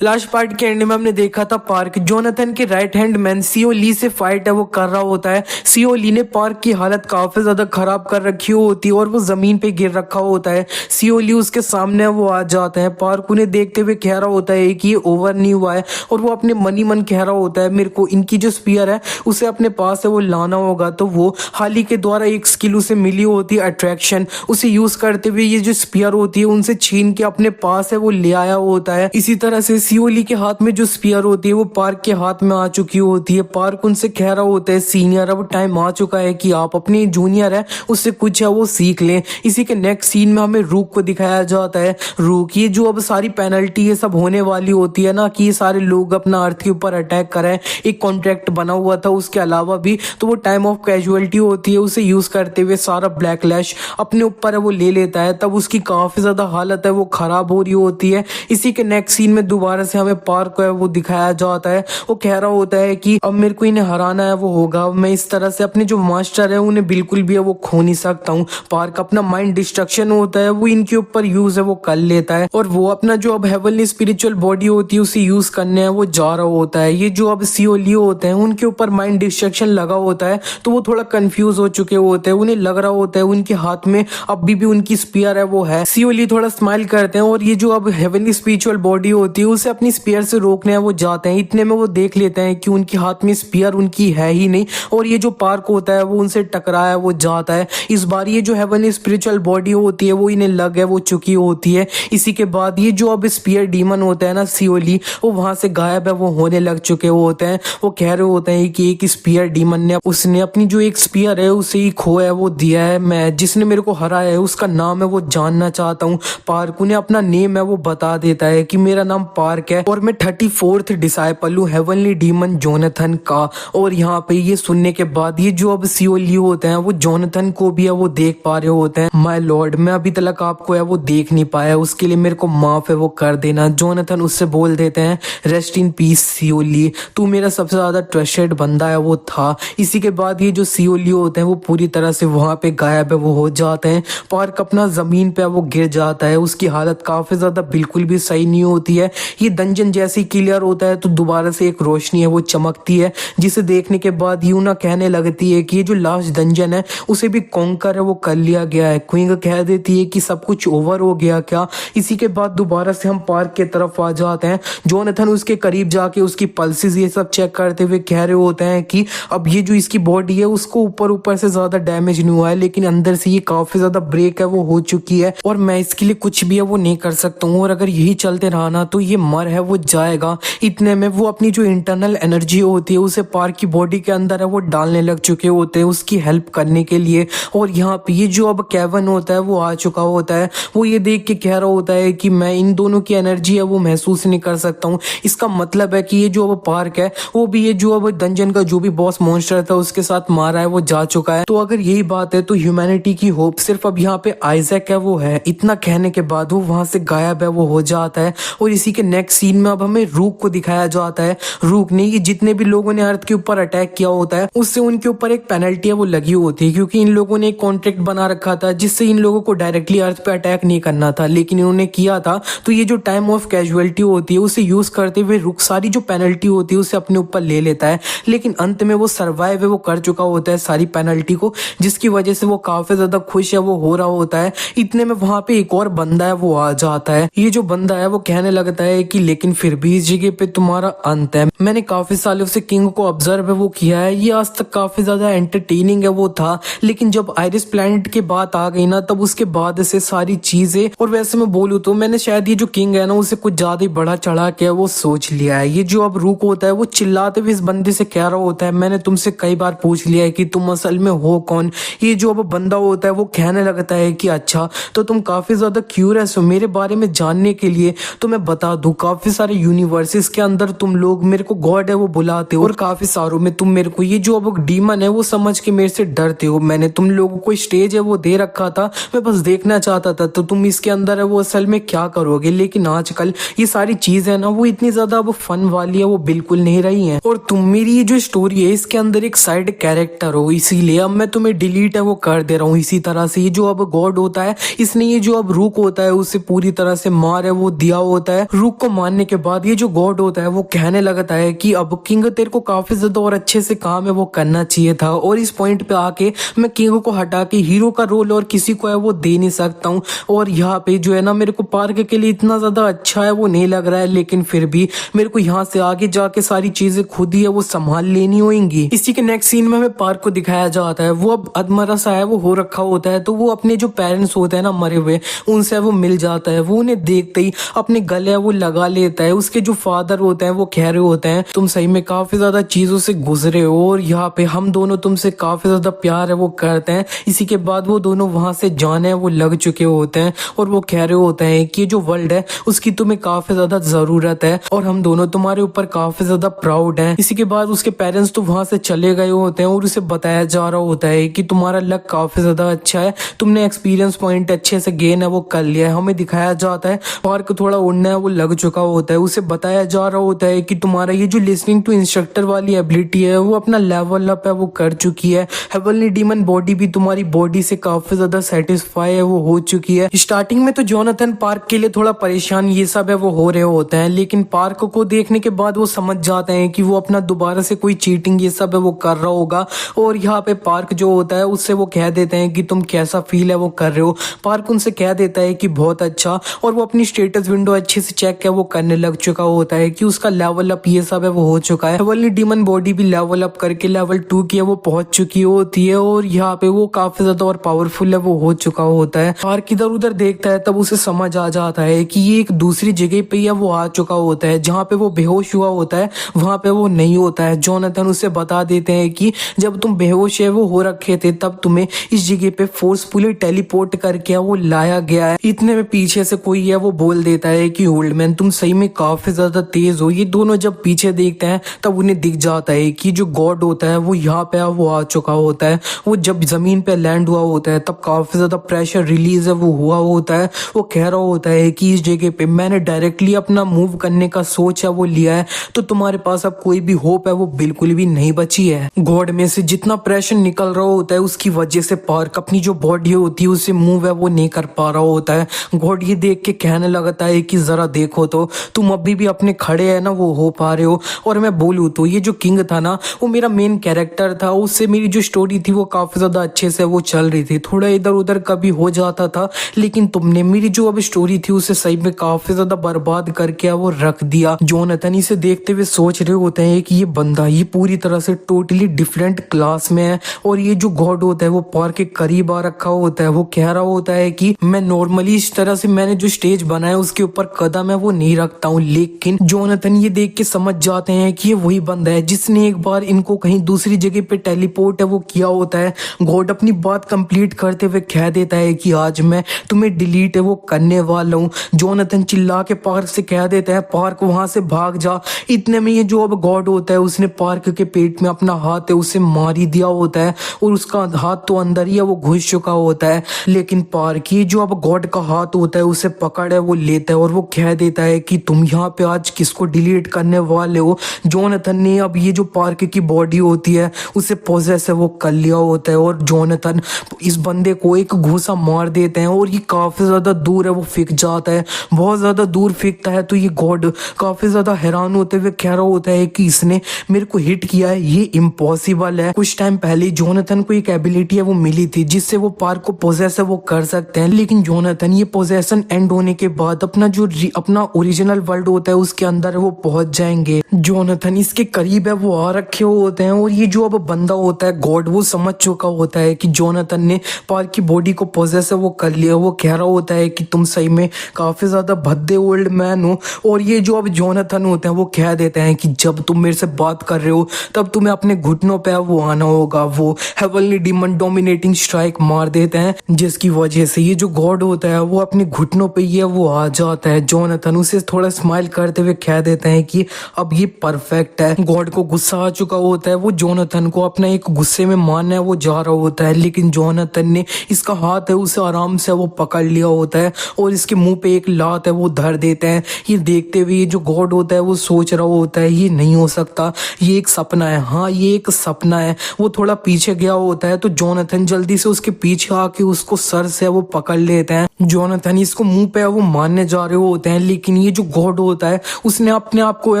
Last part के and में हमने देखा था पार्क जोनाथन के राइट हैंड मैन सीओ ली से फाइट है वो कर रहा होता है। सीओ ली ने पार्क की हालत काफी ज्यादा खराब कर रखी होती है और वो जमीन पे गिर रखा होता है। सीओ ली उसके सामने वो आ जाता है। पार्क उन्हें देखते हुए कह रहा होता है कि ये ओवर नहीं हुआ है और वो अपने मन ही मन कह रहा होता है मेरे को इनकी जो स्पीयर है उसे अपने पास है वो लाना होगा। तो वो हाली के द्वारा एक स्किल उसे मिली होती है अट्रैक्शन, उसे यूज करते हुए ये जो स्पीयर होती है उनसे छीन के अपने पास है वो ले आया होता है। इसी तरह से सीओ ली के हाथ में जो स्पीयर होती है वो पार्क के हाथ में आ चुकी होती है। पार्क उनसे कह रहा होता है सीनियर अब टाइम आ चुका है कि आप अपने जूनियर है उससे कुछ है वो सीख लें। इसी के नेक्स्ट सीन में हमें रूक को दिखाया जाता है। रूक ये जो अब सारी पेनल्टी ये सब होने वाली होती है ना कि ये सारे लोग अपना अर्थ के ऊपर अटैक करें, एक कॉन्ट्रैक्ट बना हुआ था उसके अलावा भी, तो वो टाइम ऑफ कैजुअलिटी होती है उसे यूज करते हुए सारा ब्लैकलैश अपने ऊपर है वो ले लेता है। तब उसकी काफी ज्यादा हालत है वो खराब हो रही होती है। इसी के नेक्स्ट सीन में दोबारा से हमें पार्क को है वो दिखाया जाता है। वो कह रहा होता है कि अब मेरे को इन्हें हराना है वो होगा, मैं इस तरह से अपने जो मास्टर है उन्हें बिल्कुल भी है वो खो नहीं सकता हूँ। पार्क अपना माइंड डिस्ट्रक्शन होता है वो इनके ऊपर यूज है वो कर लेता है और वो अपना जो अब हेवनली स्पिरिचुअल बॉडी होती है उसे यूज करने है वो जा रहा होता है। ये जो अब सीओ लियो होते हैं उनके ऊपर माइंड डिस्ट्रक्शन लगा होता है तो वो थोड़ा कंफ्यूज हो चुके होते हैं। उन्हें लग रहा होता है उनके हाथ में अभी भी उनकी स्पीयर है वो है। सीओ ली थोड़ा स्माइल करते हैं और ये जो अब हेवनली स्पिरिचुअल बॉडी होती है उसे अपनी स्पीयर से रोकने वो जाते हैं। इतने में वो देख लेते हैं कि उनके हाथ में स्पीयर उनकी है ही नहीं और ये जो पार्क होता है वो उनसे टकराया वो जाता है। इस बार ये जो हेवनली स्पिरिचुअल बॉडी होती है वो इन्हें लग है वो चुकी होती है। इसी के बाद ये जो अब स्पीयर डीमन होता है ना सीओ ली वो वहां से गायब है वो होने लग चुके होते हैं। वो कह रहे होते हैं कि एक स्पीयर डीमन ने उसने अपनी जो एक स्पीयर है उसे ही खो है वो दिया है, मैं जिसने मेरे को हराया है उसका नाम है वो जानना चाहता हूँ। पार्क उन्हें अपना नेम है वो बता देता है कि मेरा नाम पार्क है और मैं 34th डिसाइपल हूँ हेवनली डीमन जोनाथन का। और यहाँ पे ये सुनने के बाद ये जो अब सीओ ली होते हैं वो जोनाथन को भी है वो देख पा रहे होते हैं। माय लॉर्ड मैं अभी तक आपको है वो देख नहीं पाया, उसके लिए मेरे को माफ है वो कर देना। जोनाथन उससे बोल देते हैं रेस्ट इन पीस सीओ ली, तू मेरा सबसे ज्यादा ट्रस्टेड बंदा है वो था। इसी के बाद ये जो सीओ ली होते हैं वो पूरी तरह से वहां पे गायब है वो हो जाते हैं। पार्क अपना जमीन पे वो गिर जाता है, उसकी हालत काफी ज्यादा बिल्कुल भी सही नहीं होती है। ये डंजन जैसी क्लियर होता है तो दोबारा से एक रोशनी है वो चमकती है जिसे देखने के बाद यूना कहने लगती है कि ये जो लास्ट डंजन है उसे भी कॉन्कर है वो कर लिया गया है। क्वीन कह देती है कि सब कुछ ओवर हो गया क्या। इसी के बाद दोबारा से हम पार्क के तरफ आ जाते हैं। जोनाथन उसके करीब जाके उसकी पल्सेस ये सब चेक करते हुए कह रहे होते हैं कि अब ये जो इसकी बॉडी है उसको ऊपर से ज्यादा डैमेज नहीं हुआ है लेकिन अंदर से ये काफी ज्यादा ब्रेक है वो हो चुकी है और मैं इसके लिए कुछ भी है वो नहीं कर सकता हूँ और अगर यही चलते रहा ना तो ये मर है वो जाएगा। इतने में वो अपनी जो इंटरनल एनर्जी होती है उसे पार्क की बॉडी के अंदर है वो डालने लग चुके होते हैं उसकी हेल्प करने के लिए। और यहाँ पे ये जो अब केविन होता है वो आ चुका होता है। वो ये देख के कह रहा होता है कि मैं इन दोनों की एनर्जी है वो महसूस नहीं कर सकता हूँ। इसका मतलब है कि ये जो अब पार्क है वो भी ये जो अब डंजन का जो भी बॉस मॉन्स्टर था उसके साथ मारा है वो जा चुका है। तो अगर यही बात है तो ह्यूमैनिटी की होप सिर्फ अब यहाँ पे आइजैक है वो है। इतना कहने के बाद वो वहां से गायब है वो हो जाता है। और इसी के नेक्स्ट सीन में अब हमें रूक को दिखाया जाता है। रूक ने ये जितने भी लोगों ने अर्थ के ऊपर अटैक किया होता है उससे उनके ऊपर एक पेनल्टी है वो लगी होती है क्योंकि इन लोगों ने एक कॉन्ट्रैक्ट बना रखा था जिससे इन लोगों को डायरेक्टली अर्थ पे अटैक नहीं करना था लेकिन इन्होंने किया था। तो ये जो टाइम ऑफ कैजुअलिटी होती है उसे यूज करते हुए रुक सारी जो पेनल्टी होती है उसे अपने ऊपर ले लेता है लेकिन अंत में वो सर्वाइव है वो कर चुका होता है सारी पेनल्टी को, जिसकी वजह से वो काफी ज्यादा खुश है वो हो रहा होता है। इतने में वहां पे एक और बंदा है वो आ जाता है। ये जो बंदा है वो कहने लगता है कि लेकिन फिर भी इस जगह पे तुम्हारा अंत है। मैंने काफी सालों से किंग को ऑब्जर्व है वो किया है, ये आज तक काफी ज्यादा एंटरटेनिंग है वो था लेकिन जब आयरिस प्लैनेट की बात आ गई ना तब उसके बाद से सारी चीजें, और वैसे मैं बोलूँ तो मैंने शायद ये जो किंग है ना उसे कुछ ज्यादा ही बढ़ा चढ़ा के वो सोच लिया है। ये जो अब रूक होता है वो चिल्लाते हुए इस बंदे से कह रहा होता है मैंने तुमसे कई बार पूछ लिया है कि तुम असल में हो कौन। ये जो अब बंदा होता है वो कहने लगता है कि अच्छा तो तुम काफी ज्यादा क्यूरियस हो मेरे बारे में जानने के लिए, तो मैं बता दूं काफी सारे यूनिवर्सेस के अंदर तुम लोग मेरे को गॉड है वो बुलाते हो और काफी सारों में तुम मेरे को ये जो अब डीमन है वो समझ के मेरे से डरते हो। मैंने तुम लोगों को स्टेज है वो दे रखा था, मैं बस देखना चाहता था तो तुम इसके अंदर है वो असल में क्या करोगे। लेकिन आजकल ये सारी चीजें ना वो इतनी ज्यादा अब फन वाली है वो बिल्कुल नहीं रही है और तुम मेरी ये जो स्टोरी है इसके अंदर एक साइड कैरेक्टर हो, इसीलिए अब मैं तुम्हें डिलीट है वो कर दे रहा हूँ। इसी तरह से ये जो अब गॉड होता है इसने ये जो अब रूक होता है उसे पूरी तरह से मार है वो दिया होता है। रूक को को मारने के बाद ये जो गॉड होता है वो कहने लगता है कि अब किंग तेरे को काफी ज्यादा और अच्छे से काम है वो करना चाहिए था, और इस पॉइंट पे आके मैं किंग को हटा के हीरो का रोल और किसी को है वो दे नहीं सकता हूँ। और यहाँ पे जो है ना मेरे को पार्क के लिए इतना ज्यादा अच्छा है वो नहीं लग रहा है, लेकिन फिर भी मेरे को यहाँ से आगे जाके सारी चीजें खुद ही है वो संभाल लेनी होंगी। इसी के नेक्स्ट सीन में हमें पार्क को दिखाया जाता है, वो अब अधमरा सा है वो हो रखा होता है, तो वो अपने जो पेरेंट्स होते हैं ना मरे हुए उनसे वो मिल जाता है। वो उन्हें देखते ही अपने गले वो लगा लेता है। उसके जो फादर होते हैं वो कह रहे होते हैं तुम सही में काफी ज्यादा चीजों से गुजरे हो और यहाँ पे हम दोनों तुमसे काफी ज्यादा प्यार है वो करते हैं। इसी के बाद वो दोनों वहां से जाने वो लग चुके होते हैं और वो कह रहे होते हैं कि जो वर्ल्ड है उसकी तुम्हें काफी ज्यादा जरूरत है और हम दोनों तुम्हारे ऊपर काफी ज्यादा प्राउड हैं। इसी के बाद उसके पेरेंट्स तो वहां से चले गए होते हैं और उसे बताया जा रहा होता है कि तुम्हारा लक काफी ज्यादा अच्छा है, तुमने एक्सपीरियंस पॉइंट अच्छे से गेन है वो कर लिया है। हमें दिखाया जाता है पार्क थोड़ा उड़ना है वो लग चुका होता है। उसे बताया जा रहा होता है कि तुम्हारा ये जो लिसनिंग टू इंस्ट्रक्टर वाली एबिलिटी है वो अपना लेवल अप है वो कर चुकी है। हेवनली डीमन बॉडी भी तुम्हारी बॉडी से काफी ज्यादा सेटिस्फाई है वो हो चुकी है। स्टार्टिंग में तो जोनाथन पार्क के लिए थोड़ा परेशान ये सब है वो हो रहे होते हैं, लेकिन पार्क को देखने के बाद वो समझ जाते हैं कि वो अपना दोबारा से कोई चीटिंग ये सब है वो कर रहा होगा। और यहाँ पे पार्क जो होता है उससे वो कह देते हैं कि तुम कैसा फील है वो कर रहे हो। पार्क उनसे कह देता है कि बहुत अच्छा, और वो अपनी स्टेटस विंडो अच्छे से चेक है वो करने लग चुका होता है कि उसका लेवल अप ये सब है वो हो चुका है। हेवनली डीमन बॉडी भी लेवल अप करके लेवल 2 की है वो पहुंच चुकी होती है और यहाँ पे वो काफी ज्यादा और पावरफुल है वो हो चुका होता है। पार्क इधर उधर देखता है तब उसे समझ आ जाता है कि ये एक दूसरी जगह पे ही वो आ चुका होता है, जहाँ पे वो बेहोश हुआ होता है वहां पे वो नहीं होता है। जोनाथन उसे बता देते हैं कि जब तुम बेहोश है वो हो रखे थे तब तुम्हें इस जगह पे फोर्सफुली टेलीपोर्ट करके वो लाया गया है। इतने में पीछे से कोई है वो बोल देता है कि ओल्ड मैन तुम सही में काफी ज्यादा तेज हो। ये दोनों जब पीछे देखते हैं तब उन्हें दिख जाता है कि जो गॉड होता है वो यहाँ पे वो आ चुका होता है। वो जब जमीन पे लैंड हुआ होता है तब काफी ज्यादा प्रेशर रिलीज है वो हुआ होता है। वो कह रहा होता है कि इस जगह पे मैंने डायरेक्टली अपना मूव करने का सोच है वो लिया है, तो तुम्हारे पास अब कोई भी होप है वो बिल्कुल भी नहीं बची है। गॉड में से जितना प्रेशर निकल रहा होता है उसकी वजह से पार्क अपनी जो बॉडी होती है उसे मूव है वो नहीं कर पा रहा होता है। गॉड ये देख के कहने लगता है कि जरा देखो तो तुम अभी भी अपने खड़े है ना वो हो पा रहे हो। और मैं बोलूँ तो ये जो किंग था ना वो मेरा मेन कैरेक्टर था, उससे मेरी जो स्टोरी थी वो काफी ज्यादा अच्छे से वो चल रही थी, थोड़ा इधर उधर कभी हो जाता था, लेकिन तुमने मेरी जो अब स्टोरी थी उसे सही में काफी ज्यादा बर्बाद करके वो रख दिया। जोनाथन इसे देखते हुए सोच रहे होते हैं कि ये बंदा ये पूरी तरह से टोटली डिफरेंट क्लास में है। और ये जो गॉड होता है वो पार्क के करीब आ रखा होता है। वो कह रहा होता है कि मैं नॉर्मली इस तरह से मैंने जो स्टेज बनाया उसके ऊपर कदम है वो नहीं रखता हूँ, लेकिन जोनाथन ये देख के समझ जाते हैं कि ये वही बंदा है जिसने एक बार इनको कहीं दूसरी जगह पे टेलीपोर्ट है वो किया होता है। गॉड अपनी बात कंप्लीट करते हुए कह देता है कि आज मैं तुम्हें डिलीट है वो करने वाला हूँ। जोनाथन चिल्ला के पार्क से कह देता है पार्क वहां से भाग जा। इतने में ये जो अब गॉड होता है उसने पार्क के पेट में अपना हाथ है उसे मार ही दिया होता है और उसका हाथ तो अंदर ही है वो घुस चुका होता है। लेकिन पार्क ये जो अब गॉड का हाथ होता है उसे पकड़ है वो लेता है और वो कह देता है कि तुम यहाँ पे आज किसको डिलीट करने वाले हो। जोनाथन ने अब ये जो पार्क की बॉडी होती है उसे पोजेस है वो कर लिया होता है और जोनाथन इस बंदे को एक घूसा मार देते हैं और ये काफी ज्यादा दूर है वो फेंक जाता है। बहुत ज्यादा दूर फेंकता है तो ये गॉड काफी ज्यादा हैरान होते हुए कह रहा होता है कि इसने मेरे को हिट किया है, ये इम्पॉसिबल है। कुछ टाइम पहले जोनाथन को एक एबिलिटी है वो मिली थी जिससे वो पार्क को पोजेस है वो कर सकते हैं, लेकिन जोनाथन ये पोजेशन एंड होने के बाद अपना ओरिजिनल वर्ल्ड होता है उसके अंदर वो पहुंच जाएंगे। जोनाथन इसके करीब है वो आ रखे होते हैं और ये जो अब बंदा होता है गॉड वो समझ चुका होता है कि जोनाथन ने पार्क की बॉडी को पोजेस है वो कर लिया। वो कह रहा होता है कि तुम सही में काफी ज्यादा भद्दे ओल्ड मैन हो। और ये जो अब जोनाथन होते हैं वो कह देते हैं कि जब तुम मेरे से बात कर रहे हो तब तुम्हें अपने घुटनों पे वो आना होगा। वो हेवनली डीमन डोमिनेटिंग स्ट्राइक मार देते हैं जिसकी वजह से ये जो गॉड होता है वो अपने घुटनों पे ये वो आ जाता है। जोनाथन उसे थोड़ा स्माइल करते हुए कह देते हैं कि अब ये परफेक्ट है। गॉड को गुस्सा आ चुका होता है, वो जोनाथन को अपना एक गुस्से में मारने वो जा रहा होता है, लेकिन जोनाथन ने इसका हाथ है उसे आराम से वो पकड़ लिया होता है और इसके मुंह पे एक लात है वो धर देते हैं। ये देखते हुए ये जो गॉड होता है वो सोच रहा होता है ये नहीं हो सकता, ये एक सपना है। हाँ ये एक सपना है। वो थोड़ा पीछे गया होता है तो जोनाथन जल्दी से उसके पीछे आके उसको सर से वो पकड़ लेते हैं। जोनाथन इसको मुंह पे वो मारने जा रहे होते हैं, लेकिन ये जो गॉड होता है उसने अपने आप को है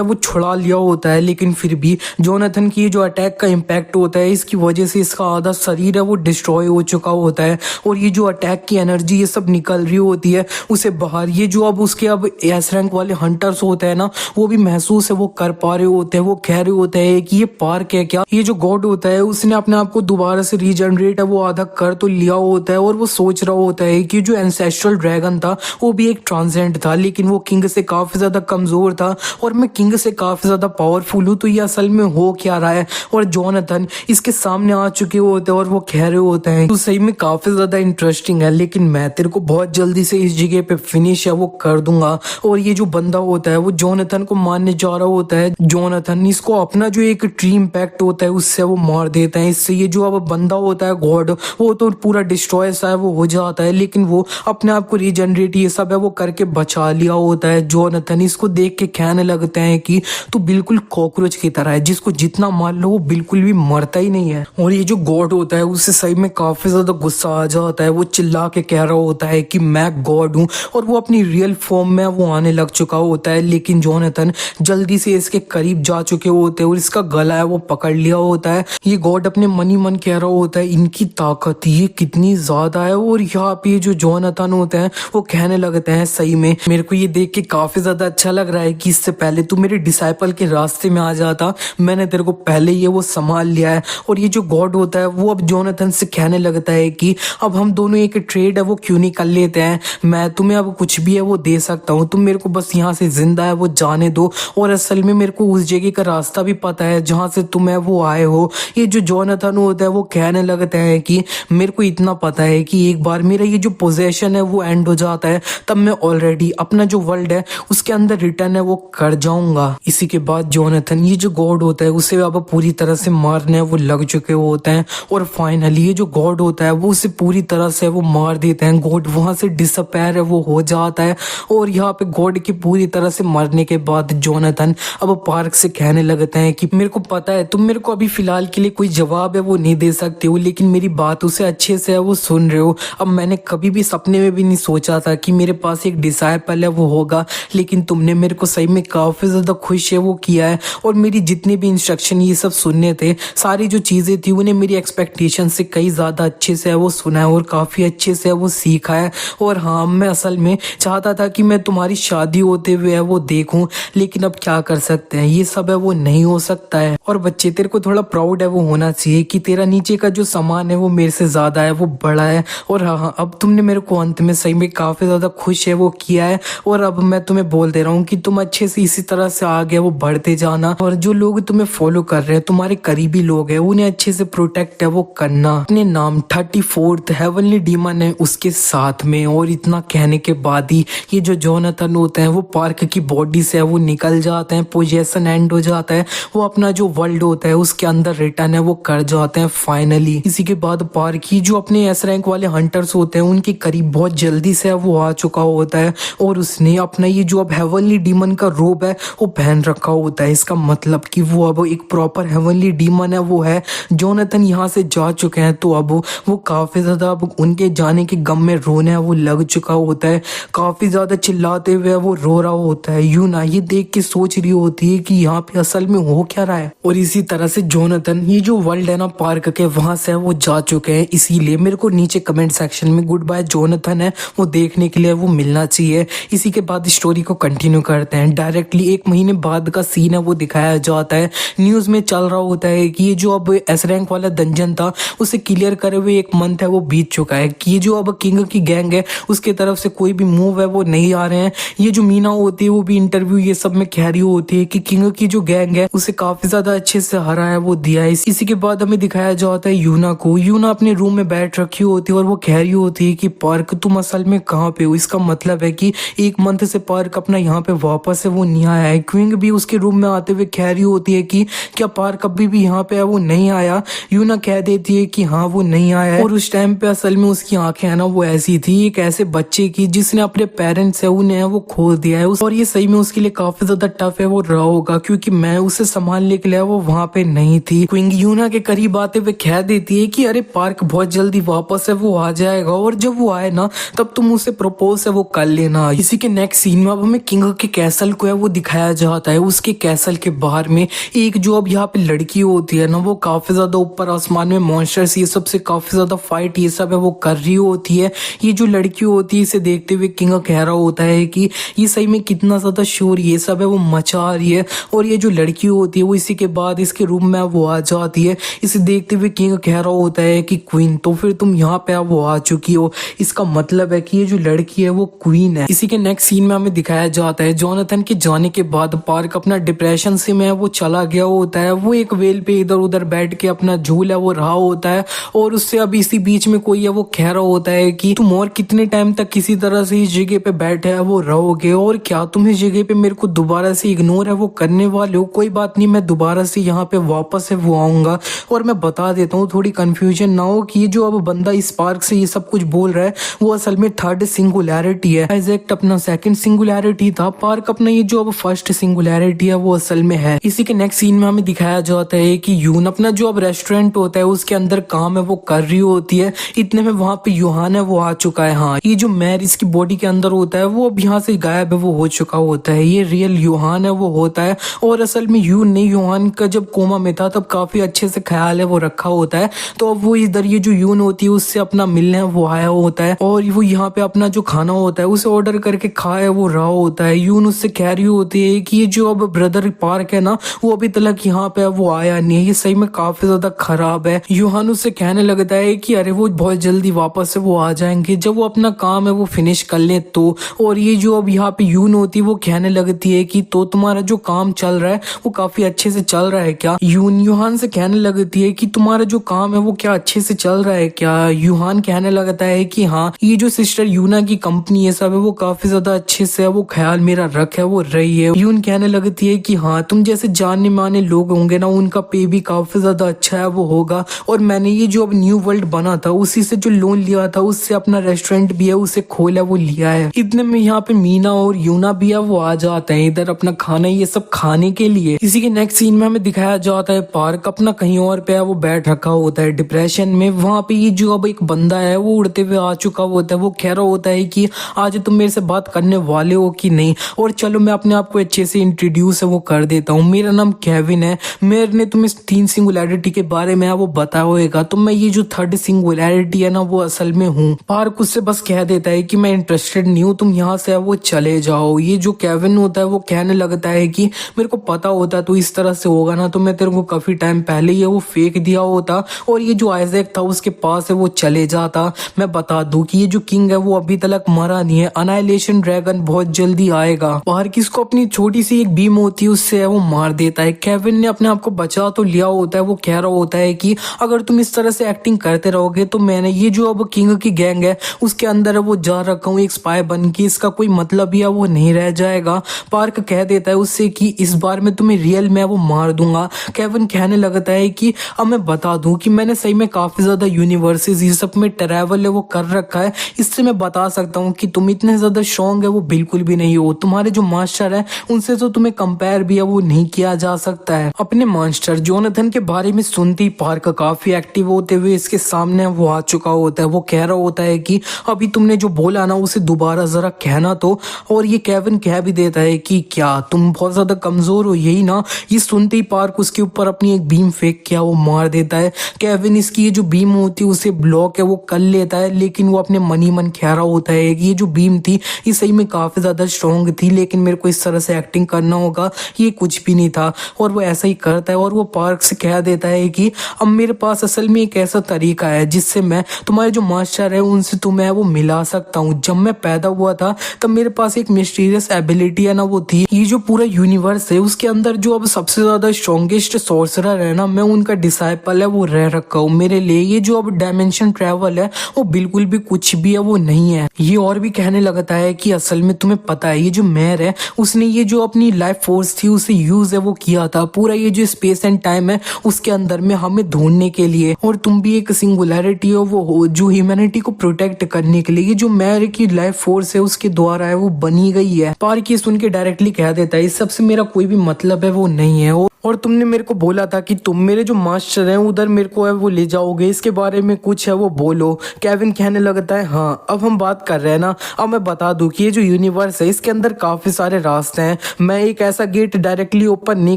वो छुड़ा लिया होता है, लेकिन फिर भी जोनाथन की ये जो अटैक का इम्पैक्ट होता है इसकी वजह से इसका आधा शरीर है वो डिस्ट्रॉय हो चुका होता है और ये जो अटैक की एनर्जी ये सब निकल रही होती है उसे बाहर। ये जो अब उसके अब एस रैंक वाले हंटर्स होते हैं ना वो भी महसूस है वो कर पा रहे होते हैं, वो कह रहे होते हैं कि ये पार्क है क्या। ये जो गॉड होता है उसने अपने आप को दोबारा से रीजनरेट है वो आधा कर तो लिया होता है और वो सोच रहा होता है कि जो एंसेस्ट्रल ड्रैगन था वो भी एक ट्रांसेंड था, लेकिन वो किंग से काफी ज्यादा कमजोर था और मैं किंग से काफी ज्यादा पावरफुल हूँ, तो ये असल में हो क्या रहा है। और जोनाथन इसके सामने आ चुके होते हैं और वो कह रहे होते हैं तो सही में काफी ज्यादा इंटरेस्टिंग है, लेकिन मैं तेरे को बहुत जल्दी से इस जगह पे फिनिश है वो कर दूंगा। और ये जो बंदा होता है वो जोनाथन को मारने जा रहा होता है। जोनाथन इसको अपना जो एक ट्री इम्पैक्ट होता है उससे वो मार देता है। इससे ये जो अब बंदा होता है गॉड वो तो पूरा डिस्ट्रॉय सा है वो हो जाता है, लेकिन वो अपने आप को रीजनरेट ये सब है वो करके बचा लिया होता है। जोनाथन इसको देख के कहने लगते हैं कि तू बिल्कुल कॉकरोच की तरह है, जिसको जितना मार लो वो बिल्कुल भी मरता ही नहीं है। और ये जो गॉड होता है उससे सही में काफी ज्यादा गुस्सा आ जाता है, वो चिल्ला के कह रहा होता है कि मैं गॉड हूँ और वो अपनी रियल फॉर्म में वो आने लग चुका होता है। लेकिन जोनाथन जल्दी से इसके करीब जा चुके होते हैं और इसका गला है वो पकड़ लिया होता है। ये गॉड अपने मन ही मन कह रहा होता है इनकी ताकत ये कितनी ज्यादा है। और यहाँ पे जो जोनाथन होते हैं वो कहने लगते हैं सही में मेरे को ये देख के काफी ज्यादा अच्छा लग रहा है कि इससे पहले तू मेरे डिसाइपल के रास्ते में आ जाता, मैंने तेरे को पहले ये वो संभाल लिया है। और ये जो गॉड होता है वो अब जोनाथन से कहने लगता है कि अब हम दोनों एक ट्रेड है वो क्यों नहीं कर लेते हैं, मैं तुम्हें अब कुछ भी है वो दे सकता हूँ, तुम मेरे को बस यहाँ से जिंदा है वो जाने दो। और असल में मेरे को उस जगह का रास्ता भी पता है जहाँ से तुम है वो आए हो। ये जो जोनाथन होता है वो कहने लगता है कि मेरे को इतना पता है कि एक बार मेरा ये जो पोजेशन है वो एंड हो जाता है तब मैं ऑलरेडी अपना जो वर्ल्ड है उसके अंदर रिटर्न है वो कर जाऊंगा। इसी के बाद जोनाथन ये जो गॉड होता है उसे अब पूरी तरह से मारने वो लग चुके होते हैं और फाइनली ये जो गॉड होता है वो उसे पूरी तरह से वो मार देते हैं। गॉड वहां से डिसअपेयर है वो हो जाता है और यहाँ पे गॉड की पूरी तरह से मरने के बाद जोनाथन अब पार्क से कहने लगते हैं कि मेरे को पता है तुम मेरे को अभी फिलहाल के लिए कोई जवाब है वो नहीं दे सकते हो, लेकिन मेरी बात उसे अच्छे से है वो सुन रहे हो। अब मैंने कभी भी सपने में भी नहीं सोचा था कि मेरे पास एक डिसाइपल है वो होगा, लेकिन तुमने मेरे को सही में काफी ज्यादा खुश है वो किया है और मेरी जितने भी इंस्ट्रक्शन ये सब सुनने थे सारी जो चीजें थी उन्हें मेरी एक्सपेक्टेशन से कई ज्यादा अच्छे से है वो सुना है और काफी अच्छे से है वो सीखा है। और हाँ मैं असल में चाहता था कि मैं तुम्हारी शादी होते हुए है वो देखूं, लेकिन अब क्या कर सकते हैं ये सब है वो नहीं हो सकता है। और बच्चे तेरे को थोड़ा प्राउड है वो होना चाहिए कि तेरा नीचे का जो सामान है वो मेरे से ज्यादा है वो बड़ा है। और हाँ अब तुमने मेरे को अंत में सही में काफी ज्यादा खुश है वो किया है और अब मैं तुम्हें बोल दे रहा हूँ कि तुम अच्छे से इसी तरह से आगे वो बढ़ते जाना और जो लोग तुम्हें फॉलो कर रहे हैं तुम्हारे करीबी लोग हैं उन्हें अच्छे से प्रोटेक्ट है वो करना। अपने नाम 34th हेवनली डीमन है उसके साथ में। और इतना कहने के बाद ही ये जो जोनाथन होते हैं वो पार्क की बॉडी से वो निकल जाते हैं, पोजेशन एंड हो जाता है, वो अपना जो वर्ल्ड होता है उसके अंदर रिटर्न है वो कर जाते हैं फाइनली। इसी के बाद पार्क ही जो अपने एस रैंक वाले हंटर्स होते हैं उनके करीब बहुत जल्दी से वो आ चुका होता है और उसने अपना ये जो अब हेवनली डीमन का रोब है वो पहन रखा होता है। इसका मतलब कि वो अब एक प्रॉपर हेवनली डीमन है वो है। जोनाथन यहाँ से जा चुके हैं तो अब वो काफी ज्यादा अब उनके जाने के गम में रोने वो लग चुका होता है, काफी ज्यादा चिल्लाते हुए वो रो रहा होता है। यूना ये देख के सोच रही होती है कि यहाँ पे असल में हो क्या रहा है। और इसी तरह से जोनाथन ये जो वर्ल्ड है ना पार्क के वहां से वो जा चुके हैं, इसीलिए मेरे को नीचे कमेंट सेक्शन में गुड बाय जोनाथन है वो देखने के लिए वो मिलना चाहिए। इसी के बाद स्टोरी को कंटिन्यू करते हैं। डायरेक्टली 1 महीने बाद का सीन है वो दिखाया जाता है। न्यूज में चल रहा होता है कि ये जो अब एस रैंक वाला डंजन था उसे क्लियर करे हुए 1 मंथ है वो बीत चुका है कि ये जो अब किंग की गैंग है उसके तरफ से कोई भी मूव है वो नहीं आ रहे हैं। ये जो मीना होती है वो भी इंटरव्यू ये सब में कह रही होती है कि किंग की जो गैंग है उसे काफी ज्यादा अच्छे से हरा है वो दिया है। इसी के बाद हमें दिखाया जाता है यूना को। यूना अपने रूम में बैठ रखी होती है और वो कह रही होती है कि पार्क तुम असल में कहाँ पे हो। इसका मतलब है कि 1 मंथ से पार्क अपना यहाँ पे वापस है वो नहीं आया है। क्विंग भी उसके रूम में आते हुए कह रही होती है कि क्या पार्क अभी भी यहाँ पे है वो नहीं आया। यूना कह देती है कि हाँ वो नहीं आया है। और उस टाइम पे असल में उसकी आंखें है ना वो ऐसी थी एक ऐसे बच्चे की जिसने अपने पेरेंट्स है उन्हें वो खो दिया है। और ये सही में उसके लिए काफी ज्यादा टफ है वो रहा होगा क्योंकि मैं उसे संभालने के लिए वो वहां पे नहीं थी। क्विंग यूना के करीब आते हुए कह देती है कि अरे पार्क बहुत जल्दी वापस है वो आ जाएगा और जब वो आए ना तब तुम उसे प्रपोज है वो कर लेना। इसी के नेक्स्ट सीन में अब हमें किंग के कैसल को है वो दिखाया जाता है। उसके कैसल के बाहर में एक जो अब यहाँ पे लड़की होती है ना, वो काफी ज्यादा ऊपर आसमान में मॉन्स्टर्स ये सब से काफी ज्यादा फाइट ये सब है वो कर रही होती है। ये जो लड़की होती है इसे देखते हुए किंग कह रहा होता है कि ये सही में कितना ज्यादा शोर ये सब है वो मचा रही है। और ये जो लड़की होती है वो इसी के बाद इसके रूम में वो आ जाती है। इसे देखते हुए किंग कह रहा होता है कि क्वीन, तो फिर तुम यहाँ पे वो आ चुकी हो, इसका मतलब है कि ये जो लड़की है वो क्वीन है। इसी के नेक्स्ट सीन में हमें दिखाया जाता है जोनाथन के जाने के बाद पार्क अपना डिप्रेशन से में वो चला गया होता है। वो एक वेल पे इधर उधर बैठ के अपना झूल है वो रहा होता है। और उससे अब इसी बीच में कोई है वो कह रहा होता है कि तुम और कितने टाइम तक किसी तरह से इस जगह पे बैठे है वो रहोगे, और क्या तुम इस जगह पे मेरे को दोबारा से इग्नोर है वो करने वाले हो? कोई बात नहीं, मैं दोबारा से यहाँ पे वापस है वो आऊंगा। और मैं बता देता हूँ थोड़ी कंफ्यूजन ना हो कि ये जो अब बंदा इस पार्क से ये सब कुछ बोल रहा है वो असल में थर्ड सिंगुलैरिटी है। आइजैक अपना सेकंड सिंगुलैरिटी था, पार्क अपना ये जो अब फर्स्ट सिंगुलैरिटी है वो असल में है। इसी के नेक्स्ट सीन में हमें दिखाया जाता है कि यून अपना जो अब रेस्टोरेंट होता है उसके अंदर काम है वो कर रही होती है। इतने में वहां पे यूहान है वो आ चुका है। हाँ, ये जो मैर इसकी बॉडी के अंदर होता है वो अब यहाँ से गायब है वो हो चुका होता है। ये रियल यूहान है वो होता है। और असल में यून ने यूहान का जब कोमा में था तब काफी अच्छे से ख्याल है वो रखा होता है। तो अब वो इधर ये जो यून होती है उससे अपना मिलने वो आया होता है। और वो यहाँ पे अपना जो खाना होता है उसे ऑर्डर करके खाया वो रहा होता है। यून उससे कह रही होती है कि ये जो अब ब्रदर पार्क है ना वो अभी तक यहाँ पे वो आया नहीं है, ये सही में काफी ज्यादा खराब है। यूहान उससे कहने लगता है कि अरे वो बहुत जल्दी वापस से वो आ जाएंगे जब वो अपना काम है वो फिनिश कर ले तो। और ये जो अब यहाँ पे यून होती है वो कहने लगती है कि तो तुम्हारा जो काम चल रहा है वो काफी अच्छे से चल रहा है क्या? यूहान से कहने लगती है कि तुम्हारा जो काम है वो क्या अच्छे से चल रहा है क्या? यूहान कहने लगता है कि हाँ, ये जो सिस्टर यूना की कंपनी है सब है वो काफी ज्यादा अच्छे से है वो ख्याल मेरा रख है वो रही है। यून कहने लगती है कि हाँ, तुम जैसे जानने माने लोग होंगे ना उनका पे भी काफी ज्यादा अच्छा है वो होगा। और मैंने ये जो अब न्यू वर्ल्ड बना था उसी से जो लोन लिया था उससे अपना रेस्टोरेंट भी है उसे खोला वो लिया है। इतने में यहाँ पे मीना और यूना भी है वो आ जाते हैं इधर अपना खाना ये सब खाने के लिए। इसी के नेक्स्ट सीन में हमें दिखाया जाता है पार्क अपना कहीं और पे है वो बैठ रखा होता है डिप्रेशन में। वहां पे ये जो अब एक बंदा है वो उड़ते हुए आ चुका होता है। वो कह रहा होता है कि आज तुम मेरे से बात करने वाले हो कि नहीं? और चलो मैं अपने आप को अच्छे से इंट्रोड्यूस है वो कर देता हूँ। मेरा नाम केविन है। मैंने तुम्हें तीन सिंगुलैरिटी के बारे में वो बताया होगा, तो मैं ये जो थर्ड सिंगुलैरिटी है ना वो असल में हूँ। पार्क उससे बस कह देता है कि मैं इंटरेस्टेड नहीं हूँ, तुम यहाँ से वो चले जाओ। ये जो केविन होता है वो कहने लगता है कि मेरे को पता होता तो इस तरह से होगा ना तो मैं तेरे को काफी टाइम पहले ही वो फेंक दिया होता और ये जो आइजैक था उसके पास है वो चले जाता। मैं बता दूं कि ये जो किंग है वो अभी तक मरा नहीं है। अनाइलेशन ड्रैगन बहुत जल्दी आएगा। बाहर किसको अपनी छोटी सी एक बीम होती है उससे वो मार देता है। केविन ने अपने आप को बचा तो लिया होता है। वो कह रहा होता है कि अगर तुम इस तरह से एक्टिंग करते रहोगे तो मैंने ये जो अब किंग की गैंग है उसके अंदर है वो जा रखा हूँ एक स्पाई बन के, इसका कोई मतलब ही है वो नहीं रह जाएगा। पार्क कह देता है उससे कि इस बार मैं तुम्हें रियल में वो मार दूंगा। केविन कहने लगता है कि अब मैं बता दूं कि मैंने सही में काफी ज्यादा यूनिवर्सेस ये सब में ट्रैवल है वो कर रखा है, इससे मैं बता सकता हूँ कि तुम इतने ज्यादा स्ट्रॉन्ग है वो बिल्कुल भी नहीं हो। तुम्हारे जो मास्टर है उनसे तो तुम्हें कंपेयर भी है वो नहीं किया जा सकता है। अपने मास्टर जोनाथन के बारे में सुनते ही पार्क काफी एक्टिव होते हुए इसके सामने वो आ चुका होता है। वो कह रहा होता है कि अभी तुमने जो बोला ना उसे दोबारा जरा कहना तो। और ये केविन कह भी देता है कि क्या तुम बहुत ज्यादा कमजोर हो यही ना? ये सुनते ही पार्क उसके ऊपर अपनी एक बीम फेंक के वो मार देता है। केविन इसकी ये जो बीम होती है उसे ब्लॉक है वो कर लेता है, लेकिन वो अपने मन ही मन कह रहा होता है कि ये जो बीम थी ये सही में काफी ज्यादा स्ट्रॉन्ग थी, लेकिन मेरे को इस तरह से एक्टिंग करना होगा, ये कुछ भी नहीं था। और वो ऐसा ही करता है और वो पार्क से कह देता है कि अब मेरे पास असल में एक ऐसा तरीका है जिससे मैं तुम्हारे जो मास्टर है उनसे तुम्हें वो मिला सकता हूँ। जब मैं पैदा हुआ था तब मेरे पास एक मिस्टीरियस एबिलिटी है ना वो थी, ये जो पूरा यूनिवर्स है उसके अंदर जो अब सबसे ज्यादा स्ट्रॉन्गेस्ट सॉर्सरर है ना मैं उनका डिसाइपल है वो रह रखा हूँ। मेरे लिए ये जो अब डायमेंशन ट्रेवल है वो बिल्कुल भी कुछ भी है वो नहीं है। ये और भी कहने लगता है कि असल में तुम्हें पता है ये जो मैर है उसने ये जो अपनी लाइफ फोर्स थी उसे यूज है वो किया था पूरा ये जो स्पेस एंड टाइम है उसके अंदर में हमें ढूंढने के लिए, और तुम भी एक सिंगुलैरिटी हो वो हो जो ह्यूमैनिटी को प्रोटेक्ट करने के लिए ये जो मैर की लाइफ फोर्स है उसके द्वारा है वो बनी गई है। पार्क ये सुन के डायरेक्टली कह देता है इस सबसे मेरा कोई भी मतलब है वो नहीं है, और तुमने मेरे को बोला था कि तुम मेरे जो मास्टर हैं उधर मेरे को है वो ले जाओगे, इसके बारे में कुछ है वो बोलो। केविन कहने लगता है हाँ अब हम बात कर रहे हैं ना, अब मैं बता दूं कि ये जो यूनिवर्स है इसके अंदर काफी सारे रास्ते हैं। मैं एक ऐसा गेट डायरेक्टली ओपन नहीं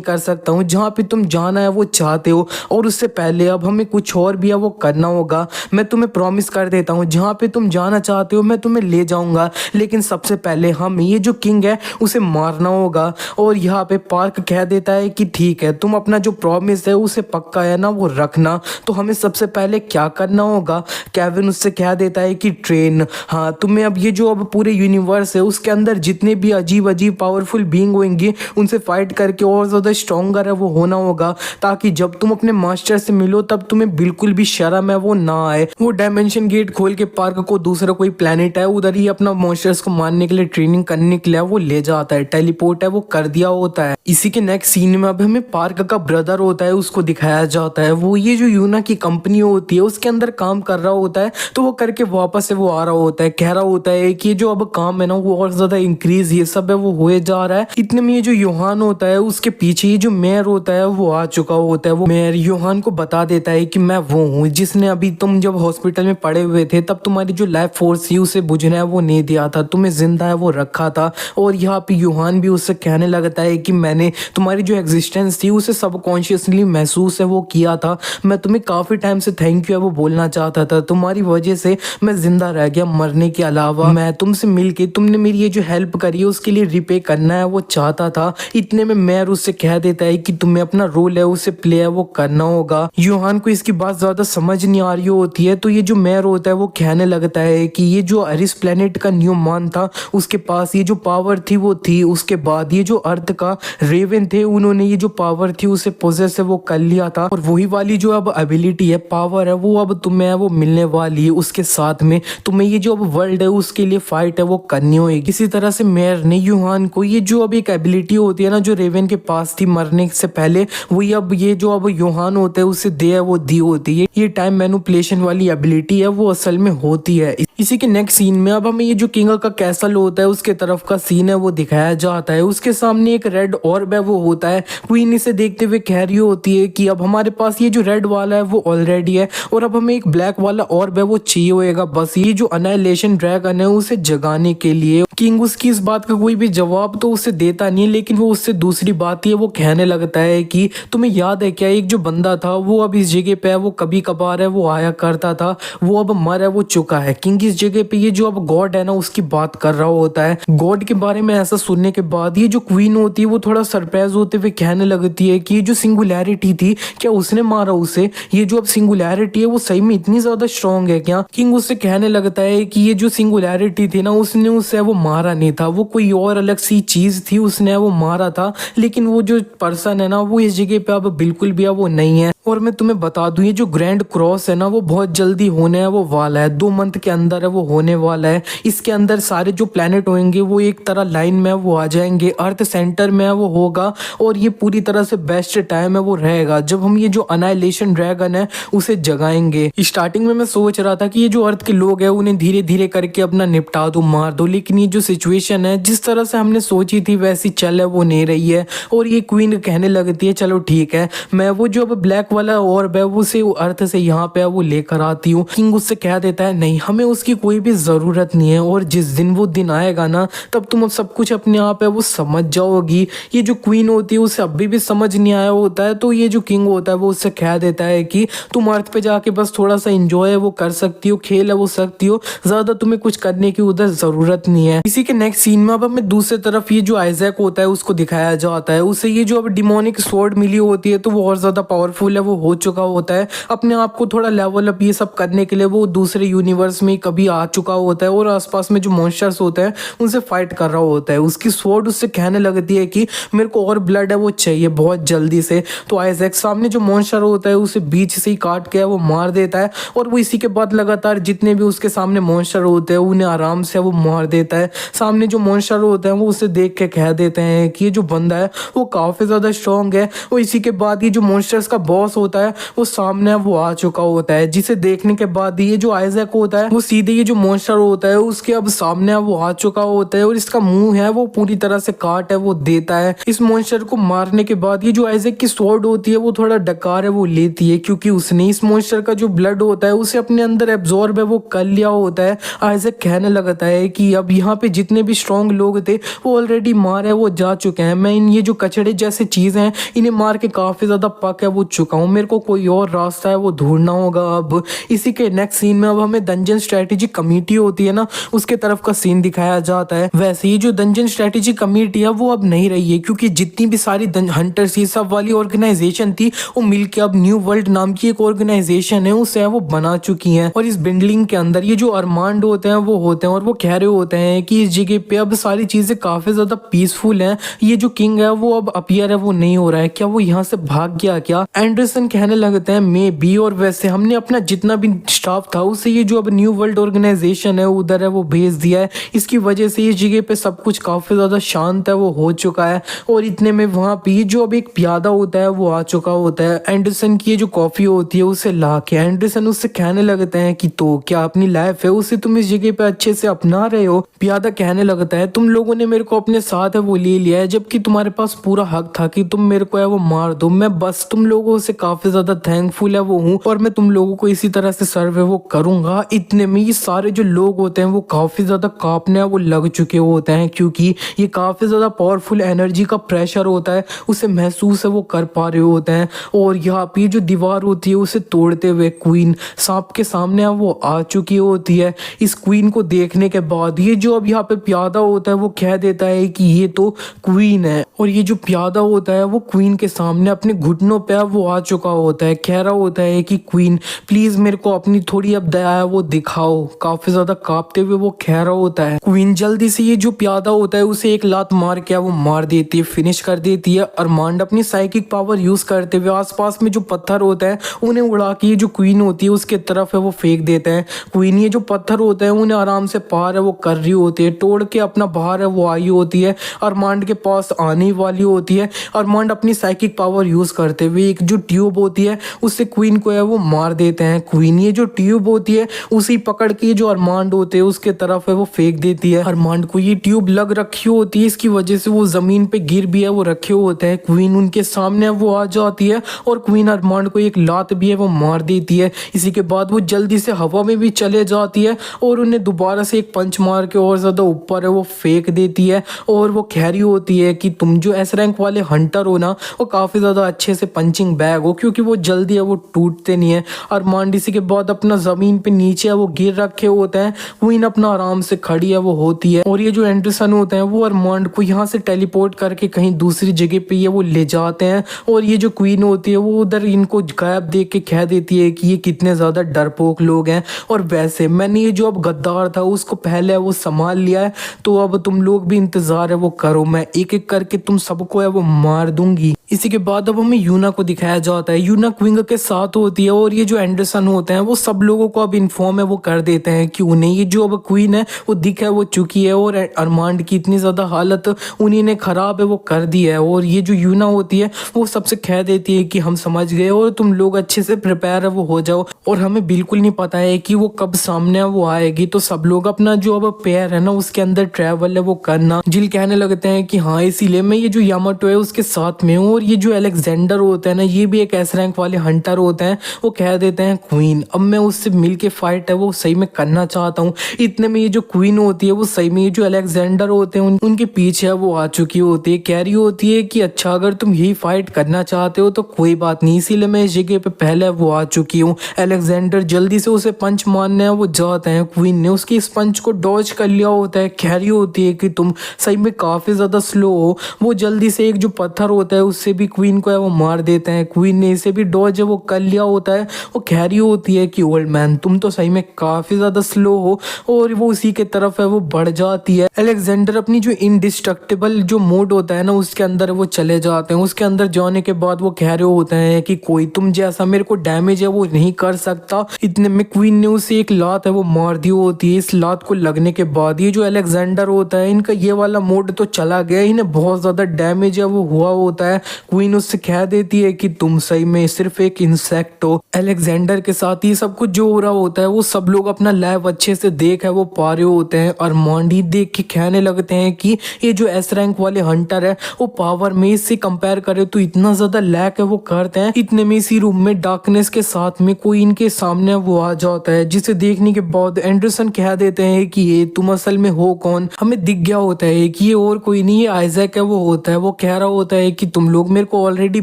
कर सकता हूँ जहाँ पे तुम जाना है वो चाहते हो, और उससे पहले अब हमें कुछ और भी है वो करना होगा। मैं तुम्हें प्रॉमिस कर देता हूँ जहाँ पे तुम जाना चाहते हो मैं तुम्हें ले जाऊंगा, लेकिन सबसे पहले हमें ये जो किंग है उसे मारना होगा। और यहाँ पे पार्क कह देता है कि ठीक है, तुम अपना जो प्रॉमिस है उसे पक्का है ना वो रखना, तो हमें सबसे पहले क्या करना होगा। केविन उससे कह देता है कि ट्रेन, हाँ तुम्हें अब ये जो अब पूरे यूनिवर्स है उसके अंदर जितने भी अजीब अजीब पावरफुल बीइंग होंगे उनसे फाइट करके और ज़्यादा स्ट्रॉन्गर है वो होना होगा, ताकि जब तुम अपने मास्टर से मिलो तब तुम्हें बिल्कुल भी शर्म है वो ना आए। वो डायमेंशन गेट खोल के पार्क को दूसरा कोई प्लेनेट है उधर ही अपना मॉन्स्टर्स को मारने के लिए ट्रेनिंग करने के लिए वो ले जाता है। टेलीपोर्ट है वो कर दिया होता है। इसी के नेक्स्ट सीन में अब हमें पार्क का ब्रदर होता है उसको दिखाया जाता है। वो ये जो यूना की कंपनी होती है उसके अंदर काम कर रहा होता है, तो वो करके वापस से वो आ रहा होता है, कह रहा होता है कि ये जो अब काम है ना वो और ज्यादा इंक्रीज ये सब है वो हुए जा रहा है। इतने में ये जो योहान होता है उसके पीछे ये जो मेयर होता है वो आ चुका होता है। वो मेयर योहान को बता देता है कि मैं वो हूँ जिसने अभी तुम जब हॉस्पिटल में पड़े हुए थे तब तुम्हारी जो लाइफ फोर्स थी उसे बुझना है वो नहीं दिया था, तुम्हें जिंदा है वो रखा था। और यहाँ पे योहान भी उससे कहने लगता है कि मैंने तुम्हारी जो एग्जिस्टेंस थी उसे सबकॉन्शियसली महसूस है वो किया था, मैं तुम्हें काफी टाइम से थैंक यू है वो बोलना चाहता था, तुम्हारी वजह से मैं जिंदा रह गया मरने के अलावा। मैं तुमसे मिलके तुमने मेरी ये जो हेल्प करी है उसके लिए रिपे करना है वो चाहता था। इतने में मेयर उससे कह देता है कि तुम्हें अपना रोल है उसे प्ले है वो करना होगा। योहान को इसकी बात ज्यादा समझ नहीं आ रही होती है, तो ये जो मेयर होता है वो कहने लगता है कि ये जो अरिस प्लेनेट का न्यूमान था उसके पास ये जो पावर थी वो थी, उसके बाद ये जो अर्थ का रेवन थे उन्होंने ये जो पावर थी उसे पोजेस है वो कर लिया था, और वही वाली जो अब एबिलिटी है पावर है वो अब तुम्हें है वो मिलने वाली है। उसके साथ में तुम्हें ये जो अब वर्ल्ड है उसके लिए फाइट है वो करनी होगी। इसी तरह से मेयर ने योहान को ये जो अब एक एबिलिटी होती है ना जो रेवन के पास थी मरने से पहले, वही अब ये जो अब योहान होता है उसे दे है वो दी होती है। ये टाइम मैनिपुलेशन वाली एबिलिटी है वो असल में होती है। इसी के नेक्स्ट सीन में अब हमें ये जो किंग का कैसल होता है उसके तरफ का सीन है वो दिखाया जाता है। उसके सामने एक रेड ऑर्ब है वो होता है। क्वीन इसे देखते हुए कह रही होती है कि अब हमारे पास ये जो रेड वाला है वो ऑलरेडी है और अब हमें एक ब्लैक वाला ऑर्ब है वो चाहिए होएगा, बस ये जो अनाइलेशन ड्रैगन है उसे जगाने के लिए। किंग उसकी इस बात का कोई भी जवाब तो उसे देता नहीं है, लेकिन वो उससे दूसरी बात है वो कहने लगता है कि तुम्हें याद है क्या एक जो बंदा था वो अब इस जगह पे है वो कभी कभार है वो आया करता था, वो अब मर है वो चुका है। किंग इस जगह पे ये जो अब गॉड है ना उसकी बात कर रहा होता है। गॉड के बारे में ऐसा सुनने के बाद ये जो क्वीन होती है वो थोड़ा सरप्राइज होते हुए कहने लगती है कि ये जो सिंगुलैरिटी थी क्या उसने मारा उसे, ये जो अब सिंगुलैरिटी है वो सही में इतनी ज्यादा स्ट्रॉन्ग है क्या। किंग उससे कहने लगता है कि ये जो सिंगुलैरिटी थी ना उसने उससे वो मारा नहीं था, वो कोई और अलग सी चीज थी उसने वो मारा था, लेकिन वो जो पर्सन है ना वो इस जगह पे अब बिल्कुल भी वो नहीं है। और मैं तुम्हें बता दूं ये जो ग्रैंड क्रॉस है ना वो बहुत जल्दी होने है वो वाला है, 2 मंथ के अंदर है वो होने वाला है। इसके अंदर सारे जो प्लेनेट होंगे वो एक तरह लाइन में वो आ जाएंगे, अर्थ सेंटर में वो होगा और ये पूरी तरह से बेस्ट टाइम है वो रहेगा जब हम ये जो अनाइलेशन ड्रैगन है उसे जगाएंगे। स्टार्टिंग में मैं सोच रहा था कि ये जो अर्थ के लोग हैं उन्हें धीरे धीरे करके अपना निपटा दो मार दो, लेकिन ये जो सिचुएशन है जिस तरह से हमने सोची थी वैसी चल है वो नहीं रही है। और ये क्वीन कहने लगती है चलो ठीक है मैं वो जो अब ब्लैक वाला ऑर्ब है वो से अर्थ से यहाँ पे वो लेकर आती हूँ। किंग उससे कह देता है नहीं हमें उसकी कोई भी जरूरत नहीं है, और जिस दिन वो दिन आएगा ना तब तुम अब सब कुछ अपने आप है वो समझ जाओगी। ये जो क्वीन होती है उसे अभी भी समझ नहीं आया होता है, तो ये जो किंग होता है वो उससे कह देता है कि तुम अर्थ पे जाके बस थोड़ा सा इंजॉय वो कर सकती हो, खेल है वो सकती हो, ज्यादा तुम्हें कुछ करने की उधर जरूरत नहीं है। इसी के नेक्स्ट सीन में अब हमें दूसरी तरफ ये जो आइजैक होता है उसको दिखाया जाता है। उसे ये जो अब डिमोनिक स्वॉर्ड मिली होती है तो वो और ज्यादा पावरफुल है वो हो चुका होता है। अपने आप को थोड़ा लेवल अप ये सब करने के लिए वो दूसरे यूनिवर्स में कभी आ चुका होता है और आसपास में जो मॉन्स्टर्स होते हैं उनसे फाइट कर रहा होता है। उसकी स्वॉर्ड उससे कहने लगती है कि मेरे को और ब्लड है वो चाहिए बहुत जल्दी से। तो आइजैक सामने जो मॉन्स्टर होता है उसे बीच से ही काट के वो मार देता है और वो इसी के बाद लगातार जितने भी उसके सामने मॉन्स्टर होते हैं उन्हें आराम से वो मार देता है। सामने जो मॉन्स्टर होते हैं वो उसे देख के कह देते हैं कि ये जो बंदा है वो काफी ज्यादा स्ट्रॉन्ग है। और इसी के बाद ये जो मॉन्स्टर्स का बॉस पास होता है वो सामने वो आ चुका होता है, जिसे देखने के बाद ये जो आइजैक होता है वो सीधे ये जो मॉन्स्टर होता है उसके अब सामने वो आ चुका होता है और इसका मुंह है वो पूरी तरह से काट है वो देता है। इस मॉन्स्टर को मारने के बाद ये जो आइजैक की स्वॉर्ड होती है वो थोड़ा डकार है वो लेती है, क्योंकि उसने इस मॉन्स्टर का जो ब्लड होता है उसे अपने अंदर एब्जॉर्ब है वो कर लिया होता है। आइजैक कहने लगता है कि अब यहाँ पे जितने भी स्ट्रॉन्ग लोग थे वो ऑलरेडी मारे वो जा चुके हैं, मैं इन ये जो कचड़े जैसे चीज हैं इन्हें मार के काफी ज्यादा पक है वो चुका हूँ, मेरे को कोई और रास्ता है वो ढूंढना होगा। अब इसी के नेक्स्ट सीन में अब हमें डंजन स्ट्रेटेजी कमेटी होती है ना उसके तरफ का सीन दिखाया जाता है। वैसे ही जो डंजन स्ट्रेटेजी कमेटी है वो अब नहीं रही है, क्योंकि जितनी भी सारी हंटर्स ये सब वाली ऑर्गेनाइजेशन थी वो मिलकर अब न्यू वर्ल्ड नाम की एक ऑर्गेनाइजेशन है उसे वो बना चुकी है। और इस बिल्डिंग के अंदर ये जो अरमांड होते हैं वो होते हैं और वो कह रहे होते हैं कि इस जगह पे अब सारी चीजें काफी ज्यादा पीसफुल हैं, ये जो किंग है वो अब अपीयर है वो नहीं हो रहा है, क्या वो यहाँ से भाग गया क्या? एंडरसन कहने लगते हैं मे बी, और वैसे हमने अपना जितना भी स्टाफ था उसे ये जो अब न्यू वर्ल्ड ऑर्गेनाइजेशन है उधर है वो भेज दिया है, इसकी वजह से इस जगह पे सब कुछ काफी ज्यादा शांत है वो हो चुका है। और इतने में वहां पे जो अब एक प्यादा होता है वो आ चुका होता है, एंडरसन की जो कॉफी होती है उसे ला के एंडरसन उससे कहने लगते हैं कि तो क्या अपनी लाइफ है उसे तुम इस जगह पे अच्छे से अपना रहे हो? प्यादा कहने लगता है तुम लोगों ने मेरे को अपने साथ है वो ले लिया है, जबकि तुम्हारे पास पूरा हक था कि तुम मेरे को है वो मार दो, मैं बस तुम लोगों से काफी ज्यादा थैंकफुल है वो हूँ और मैं तुम लोगों को इसी तरह से सर्व है वो करूंगा। इतने में ये सारे जो लोग होते हैं वो काफी ज्यादा कांपने वो लग चुके होते हैं, क्योंकि ये काफी ज्यादा पावरफुल एनर्जी का प्रेशर होता है उसे महसूस है वो कर पा रहे होते हैं। और यहाँ पे जो दीवार होती है उसे तोड़ते हुए क्वीन सांप के सामने वो आ चुकी होती है। इस क्वीन को देखने के बाद ये जो अब यहाँ पे प्यादा होता है वो कह देता है कि ये तो क्वीन है, और ये जो प्यादा होता है वो क्वीन के सामने अपने घुटनों पे वो आ चुका होता है, कह रहा होता है कि क्वीन प्लीज मेरे को अपनी थोड़ी अब दया है वो दिखाओ, काफी ज्यादा कांपते हुए वो कह रहा होता है। क्वीन जल्दी से ये जो प्यादा होता है उसे एक लात मार के वो मार देती है, फिनिश कर देती है। अरमांड अपनी साइकिक पावर यूज करते हुए आसपास में जो पत्थर होता है उन्हें उड़ा के ये जो क्वीन होती है उसके तरफ है वो फेंक देते हैं। क्वीन ये जो पत्थर होते हैं उन्हें आराम से पार है वो कर रही होती है, तोड़ के अपना बाहर है वो आई होती है, अरमांड के पास आने वाली होती है। अरमांड अपनी साइकिक पावर यूज करते हुए एक जो ट्यूब होती है उससे क्वीन को है वो मार देते हैं। क्वीन ये जो ट्यूब होती है उसी पकड़ के जो अरमांड होते हैं उसके तरफ है वो फेंक देती है। अरमांड को ये ट्यूब लग रखी होती है, इसकी वजह से वो जमीन पे गिर भी है वो रखे होते हैं। क्वीन उनके सामने वो आ जाती है और क्वीन अरमांड को एक लात भी है वो मार देती है। इसी के बाद वो जल्दी से हवा में भी चले जाती है और उन्हें दोबारा से एक पंच मार के और ज्यादा ऊपर है वो फेंक देती है। और वो कह रही होती है कि तुम जो एस रैंक वाले हंटर हो ना वो काफी ज्यादा अच्छे से पंचिंग बैग हो, क्योंकि वो जल्दी है वो टूटते नहीं है। अरमांड इसी के बाद अपना जमीन पे नीचे है वो गिर रखे होते हैं, क्वीन अपना आराम से खड़ी है वो होती है। और ये जो एंडरसन होते हैं वो अरमांड को यहाँ से टेलीपोर्ट करके कहीं दूसरी जगह पे ये वो ले जाते हैं। और ये जो क्वीन होती है वो उधर इनको गायब देख के कह देती है कि ये कितने ज्यादा डरपोक लोग हैं, और वैसे मैंने ये जो अब गद्दार था उसको पहले वो संभाल लिया है, तो अब तुम लोग भी इंतजार है वो करो, मैं एक एक करके तुम सबको है वो मार दूंगी। इसी के बाद अब हमें यूना को दिखाया जाता है, यूना क्विंग के साथ होती है और ये जो एंडरसन होते हैं वो सब लोगों को अब इन्फॉर्म है वो कर देते हैं कि उन्हें ये जो अब क्वीन है वो दिख है वो चुकी है, और अरमांड की इतनी ज्यादा हालत उन्हीं ने खराब है वो कर दी है। और ये जो यूना होती है वो सबसे कह देती है कि हम समझ गए और तुम लोग अच्छे से प्रिपेयर है वो हो जाओ, और हमें बिल्कुल नहीं पता है कि वो कब सामने वो आएगी, तो सब लोग अपना जो अब पेयर है ना उसके अंदर ट्रैवल है वो करना। जिल कहने लगते हैं कि हाँ इसीलिए मैं ये जो यामाटो है उसके साथ में हूँ। और ये जो अलेक्जेंडर होते हैं ना ये भी एक एस रैंक वाले हंटर होते हैं, वो कह देते हैं क्वीन अब मैं उससे मिलके फाइट है वो सही में करना चाहता हूँ। इतने में ये जो क्वीन होती है वो सही में ये जो अलेक्जेंडर होते हैं उनके पीछे है वो आ चुकी होती है, कह रही होती है कि अच्छा अगर तुम यही फाइट करना चाहते हो तो कोई बात नहीं, इसीलिए मैं इस जगह पे पहले वो आ चुकी हूँ। अलेक्जेंडर जल्दी से उसे पंच मारने वो जाते हैं, क्वीन ने उसके इस पंच को डॉज कर लिया होता है, कह रही होती है कि तुम सही में काफी ज्यादा स्लो हो। वो जल्दी से एक जो पत्थर होता है उससे भी क्वीन को है वो मार देते हैं, क्वीन ने इसे भी डॉज है वो कर लिया होता है। वो कह रही होती है कि ओल्ड मैन तुम तो सही में काफी ज्यादा स्लो हो, और वो उसी के तरफ है वो बढ़ जाती है। अलेक्जेंडर अपनी जो इंडिस्ट्रक्टिबल जो मोड होता है ना उसके अंदर वो चले जाते हैं, उसके अंदर जाने के बाद वो कह रहे होते हैं कि कोई तुम जैसा मेरे को डैमेज है वो नहीं कर सकता। इतने में क्वीन ने उसे एक लात है वो मार दी होती है। इस लात को लगने के बाद ये जो अलेक्जेंडर होता है इनका ये वाला मोड तो चला गया, इन्हें बहुत ज्यादा डैमेज है वो हुआ होता है। क्वीन उससे कह देती है कि तुम सही में सिर्फ एक इंसेक्ट हो। अलेक्जेंडर के साथ ये सब कुछ जो हो रहा होता है वो सब लोग अपना लैब अच्छे से देख है वो पा रहे होते हैं और मॉन्डी देख के कहने लगते हैं कि ये जो एस रैंक वाले हंटर है वो पावर में इससे कंपेयर करे तो इतना ज्यादा लैक है वो करते हैं। इतने में इसी रूम में डार्कनेस के साथ में कोई इनके सामने वो आ जाता है, जिसे देखने के बाद एंडरसन कह देते हैं कि ये तुम असल में हो कौन। हमें दिख गया होता है कि ये और कोई नहीं, ये आइजैक है वो होता है। वो कह रहा होता है कि तुम लोग मेरे को ऑलरेडी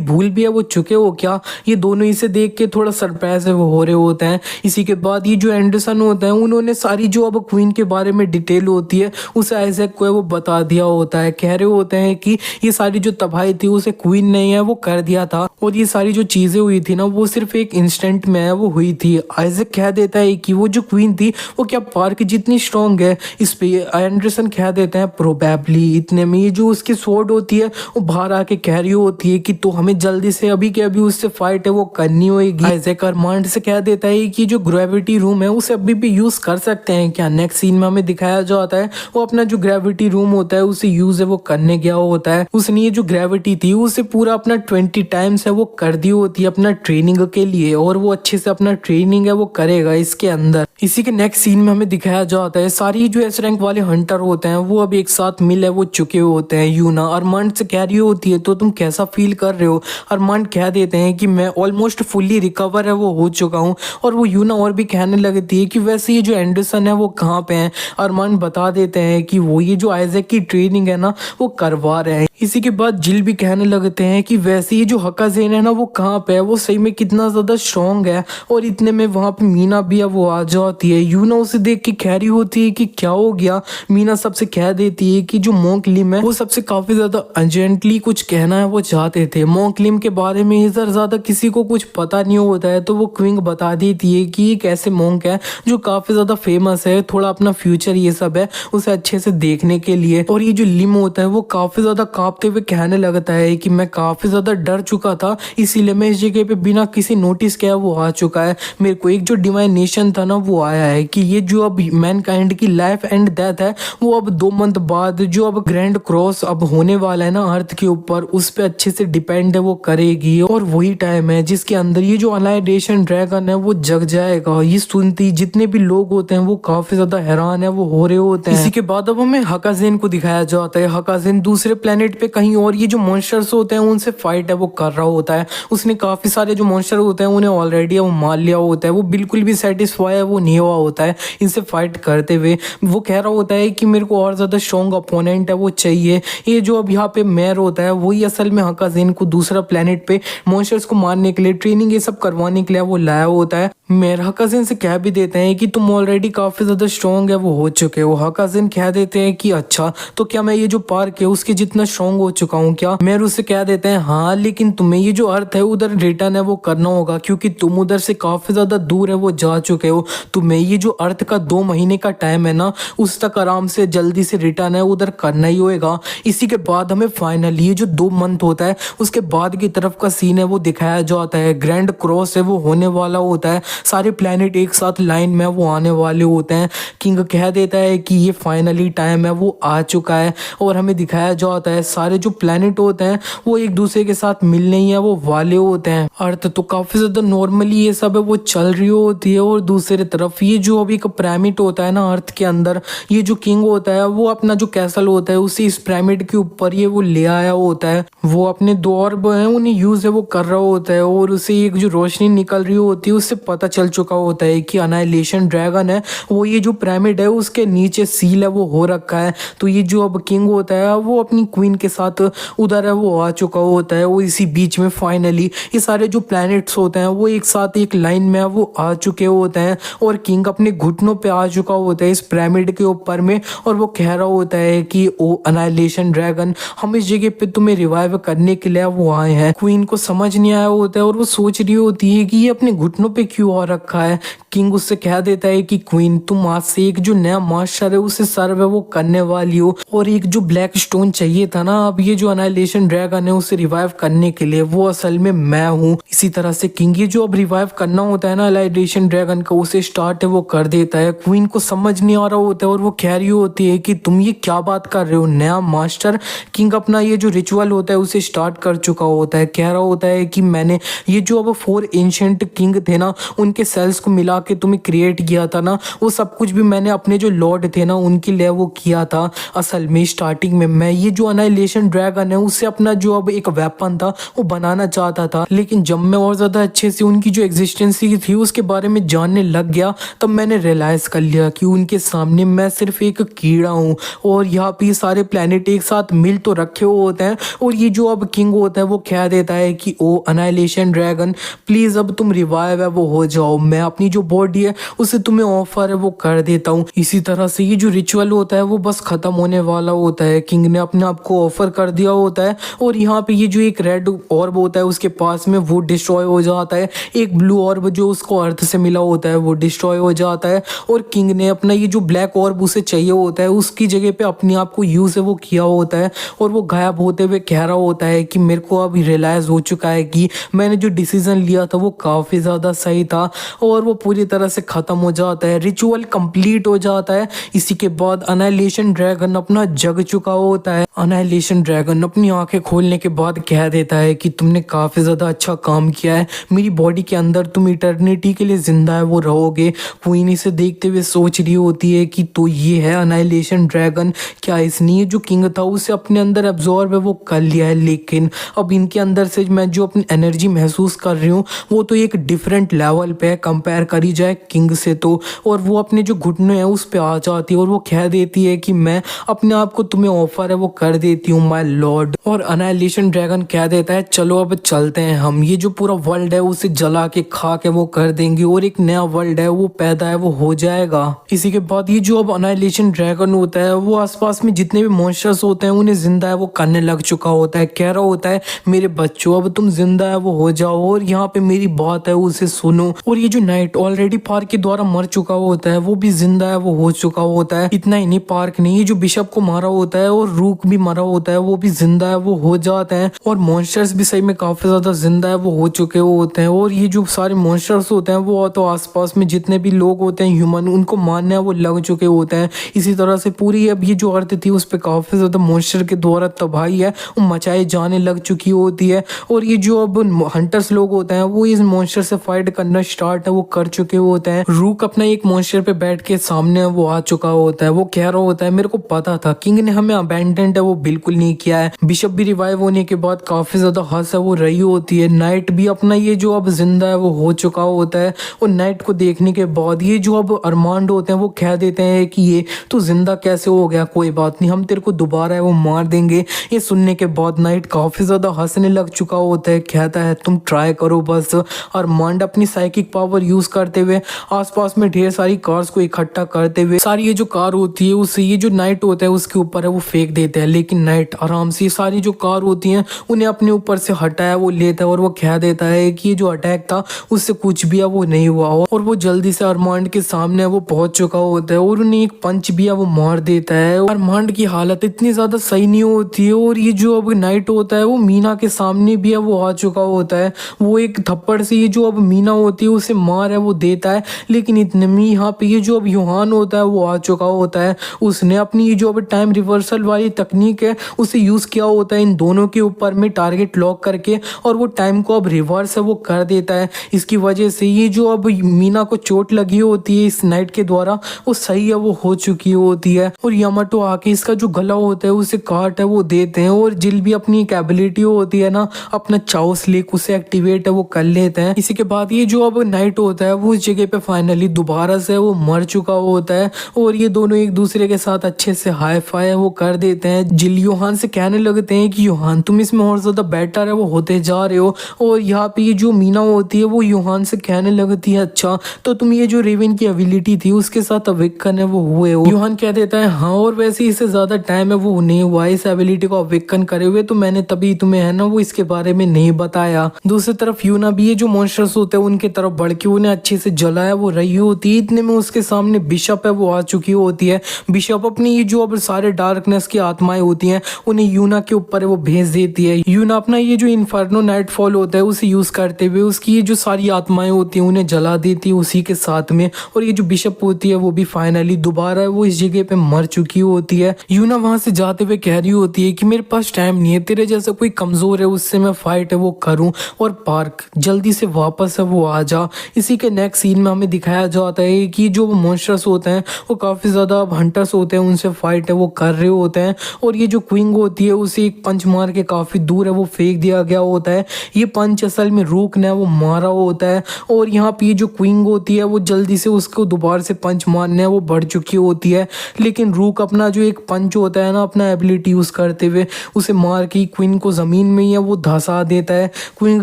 भूल भी है वो चुके हो क्या। ये दोनों इसे देख के थोड़ा सरप्राइज है वो हो रहे होते हैं। इसी के बाद ये जो एंडरसन होता है उन्होंने सारी जो अब क्वीन के बारे में डिटेल होती है उसे आइजैक को है वो बता दिया होता है। कह रहे होते हैं कि ये सारी जो तबाही थी उसे क्वीन ने है वो कर दिया था और ये सारी जो चीजें हुई थी ना वो सिर्फ एक इंस्टेंट में है वो हुई थी। आइजैक कह देता है कि वो जो क्वीन थी वो क्या पार्क जितनी स्ट्रांग है। इस पे एंडरसन कह देते हैं प्रोबेबली। इतने में ये जो उसकी स्वॉर्ड होती है वो बाहर आके कह रही होती है कि तो हमें जल्दी से अभी के अभी उससे फाइट है वो करनी होगी। आइजैक अरमांड से कह देता है कि जो ग्रेविटी रूम है उसे अभी भी यूज कर सकते हैं क्या। नेक्स्ट सीन में हमें दिखाया जाता है वो अपना जो ग्रेविटी रूम होता है उसे यूज है वो करने गया होता है। उसने ये जो ग्रेविटी थी उसे पूरा अपना 20 टाइम्स है वो कर दी होती है अपना ट्रेनिंग के लिए और वो अच्छे से अपना ट्रेनिंग है वो करेगा इसके अंदर। इसी के नेक्स्ट सीन में हमें दिखाया जाता है सारी जो एस रैंक वाले हंटर होते हैं वो अब एक साथ मिल है वो चुके होते हैं। यूना अरमांड से कह रही होती है तो तुम कैसा फील कर रहे हो। अरमांड कह देते हैं कि मैं ऑलमोस्ट फुल्ली रिकवर है वो हो चुका हूँ। और वो यूना और भी कहने लगती है कि वैसे ये जो एंडरसन है वो कहाँ पे है। अरमांड बता देते हैं कि वो ये जो आइजैक की ट्रेनिंग है ना वो करवा रहे हैं। इसी के बाद जिल भी कहने लगते हैं कि वैसे ये जो हकाजेन है ना वो कहाँ पे है, वो सही में कितना ज्यादा स्ट्रॉन्ग है। और इतने में वहां पे मीना भी है वो आ जाती है। यूना उसे देख के कह रही होती है कि क्या हो गया। मीना सबसे कह देती है कि जो मोंक लिम है वो सबसे काफी ज्यादा अर्जेंटली कुछ कहना है वो चाहते थे। मोंक लिम के बारे में इधर ज्यादा किसी को कुछ पता नहीं होता है तो वो क्विंग बता देती है कि एक ऐसे मोंक है जो काफी ज्यादा फेमस है, थोड़ा अपना फ्यूचर ये सब है उसे अच्छे से देखने के लिए। और ये जो लिम होता है वो काफी ज्यादा कांपते हुए कहने लगता है कि मैं काफी ज्यादा डर चुका था इसीलिए मैं इस जगह पे बिना किसी नोटिस के वो आ चुका है। मेरे को एक जो डिवाइनेशन था ना वो आया है कि ये जो अब मैनकाइंड की लाइफ एंड डेथ है वो अब 2 मंथ बाद जो अब ग्रैंड क्रॉस अब होने वाला है ना अर्थ के ऊपर उस पे अच्छे से डिपेंड है वो करेगी। और वही टाइम है जिसके अंदर ये जो अनाइलेशन ड्रैगन है वो जग जाएगा। ये सुनती जितने भी लोग होते हैं वो काफी ज्यादा हैरान है वो हो रहे होते हैं। इसी के बाद अब हमें हकाजेन को दिखाया जाता है। हकाजेन दूसरे प्लेनेट पे कहीं और ये जो मॉन्स्टर्स होते हैं उनसे फाइट है वो कर रहा होता है। उसने काफी सारे जो मॉन्स्टर होते हैं उन्हें ऑलरेडी वो मार लिया होता है। वो बिल्कुल भी सेटिस्फाई है वो नहीं हुआ होता है इनसे फाइट करते हुए। वो कह रहा होता है कि मेरे को और ज्यादा स्ट्रॉन्ग अपोनेंट है वो चाहिए। ये जो अब यहाँ पे मेयर होता है वही असल में हकाजेन को दूसरा प्लेनेट पे मॉन्स्टर्स को मारने के लिए ट्रेनिंग ये सब करवाने के लिए वो लाया होता है। मेयर हकाजेन से कह भी देते हैं कि तुम ऑलरेडी काफी ज्यादा स्ट्रॉन्ग है वो हो चुके हो। हकाजेन कह देते हैं कि अच्छा तो क्या मैं ये जो पार्क है उसके जितना स्ट्रॉन्ग हो चुका हूँ क्या। मेयर उससे कह देते हैं हाँ लेकिन तुम्हें ये जो अर्थ है उधर रिटर्न है वो करना होगा क्योंकि तुम उधर से काफी ज्यादा दूर है वो जा चुके हो। तुम्हें ये जो अर्थ का 2 महीने का टाइम है ना उस तक आराम से जल्दी से रिटर्न है उधर करना ही होगा। इसी के बाद हमें फाइनली ये जो 2 मंथ होता है उसके बाद की तरफ का सीन है वो दिखाया जाता है। ग्रैंड क्रॉस है वो होने वाला होता है। सारे प्लेनेट एक साथ लाइन में वो आने वाले होते हैं। किंग कह देता है कि ये फाइनली टाइम है वो आ चुका है। और हमें दिखाया जाता है सारे जो प्लेनेट होते हैं वो एक दूसरे के साथ मिलने ही है वो वाले होते हैं। अर्थ तो काफी ज्यादा नॉर्मली ये सब है वो चल रही होती है। और दूसरी तरफ ये जो अभी एक पिरामिड होता है ना अर्थ के अंदर, ये जो किंग होता है वो अपना जो कैसल होता है उसे इस पिरामिड के ऊपर ये वो ले आया होता है। वो अपने 2 ऑर्ब है उन्हें यूज है वो कर रहा होता है और उसे एक जो रोशनी निकल रही होती है उससे पता चल चुका होता है कि अनाइलेशन ड्रैगन है वो ये जो पिरामिड है उसके नीचे सील है वो हो रखा है। तो ये जो अब किंग होता है वो अपनी क्वीन के साथ उधर है वो आ चुका होता है। वो इसी बीच में फाइनली ये सारे जो प्लैनेट्स होते हैं वो एक साथ एक लाइन में वो आ चुके होते हैं। और किंग अपने घुटनों पे आ चुका होता है इस पिरामिड के ऊपर में और वो कह रहा होता है कि ओ अनाइलेशन ड्रैगन हम इस जगह पे तुम्हें रिवाइव करने के लिए वो आए हैं। क्वीन को समझ नहीं आया होता है और वो सोच रही होती है कि ये अपने घुटनों पे क्यों आ रखा है। किंग उससे कह देता है कि क्वीन तुम आज से एक जो नया मास्टर है उसे सर्व है वो करने वाली हो और एक जो ब्लैक स्टोन चाहिए था ना अब ये जो अनाइलेशन ड्रैगन है उसे रिवाइव करने के लिए वो असल में मैं हूँ। इसी तरह से किंग ये जो अब रिवाइव करना होता है ना अनाइलेशन ड्रैगन का उसे स्टार्ट है वो कर देता है। क्वीन को समझ नहीं आ रहा होता है और वो कह रही होती है कि तुम ये क्या बात कर रहे हो नया मास्टर। किंग अपना ये जो रिचुअल होता है उसे से स्टार्ट कर चुका होता है। कह रहा होता है कि मैंने ये जो अब 4 एंशिएंट किंग थे ना, उनके सेल्स को मिला के तुम्हें क्रिएट किया था ना, वो सब कुछ भी मैंने अपने जो लॉर्ड थे ना उनके लिए वो किया था। असल में स्टार्टिंग में मैं ये जो अनाइलेशन ड्रैगन है उससे अपना जो अब एक वेपन था वो बनाना चाहता था, लेकिन जब मैं और ज्यादा अच्छे से उनकी जो एग्जिस्टेंस थी उसके बारे में जानने लग गया तब मैंने रियलाइज कर लिया कि उनके सामने मैं सिर्फ एक कीड़ा हूँ। और यहाँ पे सारे प्लेनेट एक साथ मिल तो रखे हुए होते हैं, और ये जो अब किंग होता है वो कह देता है कि ओ अनाइलेशन ड्रैगन, प्लीज अब तुम रिवाइव है वो हो जाओ, मैं अपनी जो बॉडी है उसे तुम्हें ऑफर है वो कर देता हूँ। इसी तरह से ये जो रिचुअल होता है वो बस खत्म होने वाला होता है। किंग ने अपने आप को ऑफर कर दिया होता है, और यहाँ पे ये जो एक रेड ऑर्ब होता है उसके पास में वो डिस्ट्रॉय हो जाता है। एक ब्लू ऑर्ब जो उसको अर्थ से मिला होता है वो डिस्ट्रॉय हो जाता है, और किंग ने अपना ये जो ब्लैक ऑर्ब उसे चाहिए होता है उसकी जगह पे अपने आप को यूज है वो किया होता है, और वो गायब होते हुए कह रहा होता है कि मेरे को अब रियलाइज हो चुका है कि मैंने जो डिसीजन लिया था वो काफी ज्यादा सही था। और वो पूरी तरह से खत्म हो जाता है, रिचुअल कंप्लीट हो जाता है। इसी के बाद अनाइलेशन ड्रैगन अपना जग चुका होता है। अनाइलेशन ड्रैगन अपनी आंखें खोलने के बाद कह देता है कि तुमने काफी ज्यादा अच्छा काम किया है, मेरी बॉडी के अंदर तुम इटर्निटी के लिए जिंदा है वो रहोगे। क्वीन इसे देखते हुए सोच रही होती है कि तो ये है अनाइलेशन ड्रैगन, क्या इसने जो किंग था उसे अपने अंदर एब्जॉर्ब है वो कर लिया है, लेकिन अब इनके अंदर से मैं जो अपनी एनर्जी महसूस कर रही हूँ वो तो एक डिफरेंट लेवल पे है कंपेयर करी जाए किंग से तो। और वो अपने जो घुटने हैं उस पे आ जाती है और वो कह देती है कि मैं अपने आप को तुम्हें ऑफर है वो कर देती हूँ माय लॉर्ड। और अनाइलेशन ड्रैगन कह देता है चलो अब चलते हैं, हम ये जो पूरा वर्ल्ड है उसे जला के खा के वो कर देंगे और एक नया वर्ल्ड है वो पैदा है वो हो जाएगा। इसी के बाद ये जो अब अनाइलेशन ड्रैगन होता है वो आसपास में जितने भी मॉन्स्टर्स होते हैं उन्हें जिंदा है वो करने लग चुका होता है। कह रहा होता है मेरे बच्चों अब तुम जिंदा है वो हो जाओ और यहाँ पे मेरी बात है उसे सुनो। और ये जो नाइट ऑलरेडी पार्क के द्वारा मर चुका होता है वो भी जिंदा है वो हो चुका होता है। इतना ही नहीं, पार्क ने ये जो बिशप को मारा होता है और रूक भी मरा होता है वो भी जिंदा है वो हो जाते हैं, और मॉन्स्टर्स भी सही में काफी ज्यादा जिंदा है वो हो चुके होते हैं। और ये जो सारे मॉन्स्टर्स होते हैं वो तो आसपास में जितने भी लोग होते हैं ह्यूमन उनको मारने वो लग चुके होते हैं। इसी तरह से पूरी अब ये जो अर्थ थी उस पर काफी ज्यादा मॉन्स्टर के द्वारा तबाही है वो मचाई जाने लग चुकी होती है। और ये जो अब हंटर्स लोग होते हैं वो इस मॉन्स्टर से फाइट करना स्टार्ट है वो कर चुके होते हैं। रूक अपना एक मॉन्स्टर पे बैठ के सामने वो आ चुका होता है, वो कह रहा होता है मेरे को पता था किंग ने हमें अबैंडन है वो बिल्कुल नहीं किया है। बिशप भी रिवाइव होने के बाद काफी ज्यादा हंस है वो रही होती है। नाइट भी अपना ये जो अब जिंदा है वो हो चुका होता है, और नाइट को देखने के बाद ये जो अब अरमांड होते हैं वो कह देते हैं कि ये तू जिंदा कैसे हो गया, कोई बात नहीं हम तेरे को दोबारा है वो मार देंगे। ये सुनने के बाद नाइट काफी ज्यादा हंसने लग चुका होता है, कहता है तुम ट्राई करो बस। अरमांड अपनी साइकिक पावर यूज करते हुए आसपास में ढेर सारी कार्स को इकट्ठा करते हुए सारी ये जो कार होती है उसे ये जो नाइट होता है उसके ऊपर है वो फेंक देते हैं, लेकिन नाइट आराम से सारी जो कार होती हैं उन्हें अपने ऊपर से हटाया वो लेता है और वो कह देता है कि ये जो अटैक था उससे कुछ भी है वो नहीं हुआ। और वो जल्दी से अरमांड के सामने वो पहुंच चुका होता है और उन्हें एक पंच भी है वो मार देता है। अरमांड की हालत इतनी ज्यादा सही नहीं होती है, और ये जो अब नाइट होता है वो मीना के सामने भी है वो आ चुका होता है। वो एक थप्पड़ से ये जो अब मीना होती है उसे मार है वो देता है, लेकिन इतने में यहाँ पे ये जो अब यूहान होता है वो आ चुका होता है। उसने अपनी ये जो अब टाइम रिवर्सल वाली तकनीक है उसे यूज किया होता है इन दोनों के ऊपर में टारगेट लॉक करके, और वो टाइम को अब रिवर्स है वो कर देता है। इसकी वजह से ये जो अब मीना को चोट लगी होती है इस नाइट के द्वारा वो सही है वो हो चुकी होती है। और यामाटो आके इसका जो गला होता है उसे काट है वो देते हैं, और जिल भी अपनी एक एबिलिटी होती है ना अपना चाओ स्लिक उसे एक्टिवेट है वो कर लेते हैं। इसी के बाद ये जो अब नाइट होता है वो उस जगह पे फाइनली दोबारा से वो मर चुका होता है, और ये दोनों एक दूसरे के साथ अच्छे से हाई फाई वो कर देते हैं। जिल यूहान से कहने लगते हैं कि यूहान तुम इसमें और ज्यादा बेटर है वो होते जा रहे हो। और यहाँ पे ये जो मीना होती है वो यूहान से कहने लगती है अच्छा तो तुम ये जो रेवन की एबिलिटी थी उसके साथ अवेकन है वो हुए हो। यूहान कह देता है हाँ, और वैसे इससे ज्यादा टाइम है वो नहीं हुआ इस एबिलिटी को अवेकन करे हुए, तो मैंने तभी तुम्हें है ना वो इसके बारे में नहीं बताया। दूसरी तरफ यूना भी ये जो मॉन्स्टर्स होते हैं उनके तरफ बढ़ के उन्हें अच्छे से जलाया वो रही होती है। इतने में उसके सामने बिशप है वो आ चुकी होती है। बिशप अपनी ये जो अब सारे डार्कनेस की आत्माएं होती हैं उन्हें यूना के ऊपर वो भेज देती है। यूना अपना ये जो इन्फर्नो नाइटफॉल होता है उसे यूज करते हुए उसकी ये जो सारी आत्माएं होती हैं उन्हें जला देती है उसी के साथ में, और ये जो बिशप होती है वो भी फाइनली दोबारा वो इस जगह पे मर चुकी होती है। यूना वहां से जाते हुए कह रही होती है कि मेरे पास टाइम नहीं है, तेरे जैसा कोई कमजोर है उससे मैं फाइट है वो करूं, और पार्क जल्दी से वापस है वो आ जा। इसी के नेक्स्ट सीन में हमें दिखाया जाता है कि जो मॉन्स्टर्स होते हैं वो काफी ज्यादा हंटर्स होते हैं, उनसे फाइट है वो कर रहे होते हैं, और ये जो क्विंग होती है उसे एक पंच मार के काफी दूर है वो फेंक दिया गया होता है। ये पंच असल में रूक ने वो मारा होता है, और यहाँ पे ये जो क्विंग होती है वो जल्दी से उसको दोबारा से पंच मारने वो बढ़ चुकी होती है, लेकिन रूक अपना जो एक पंच होता है ना, अपना एबिलिटी यूज करते हुए उसे मार के क्विंग को जमीन में ही है वो धंसा देता है। क्विंग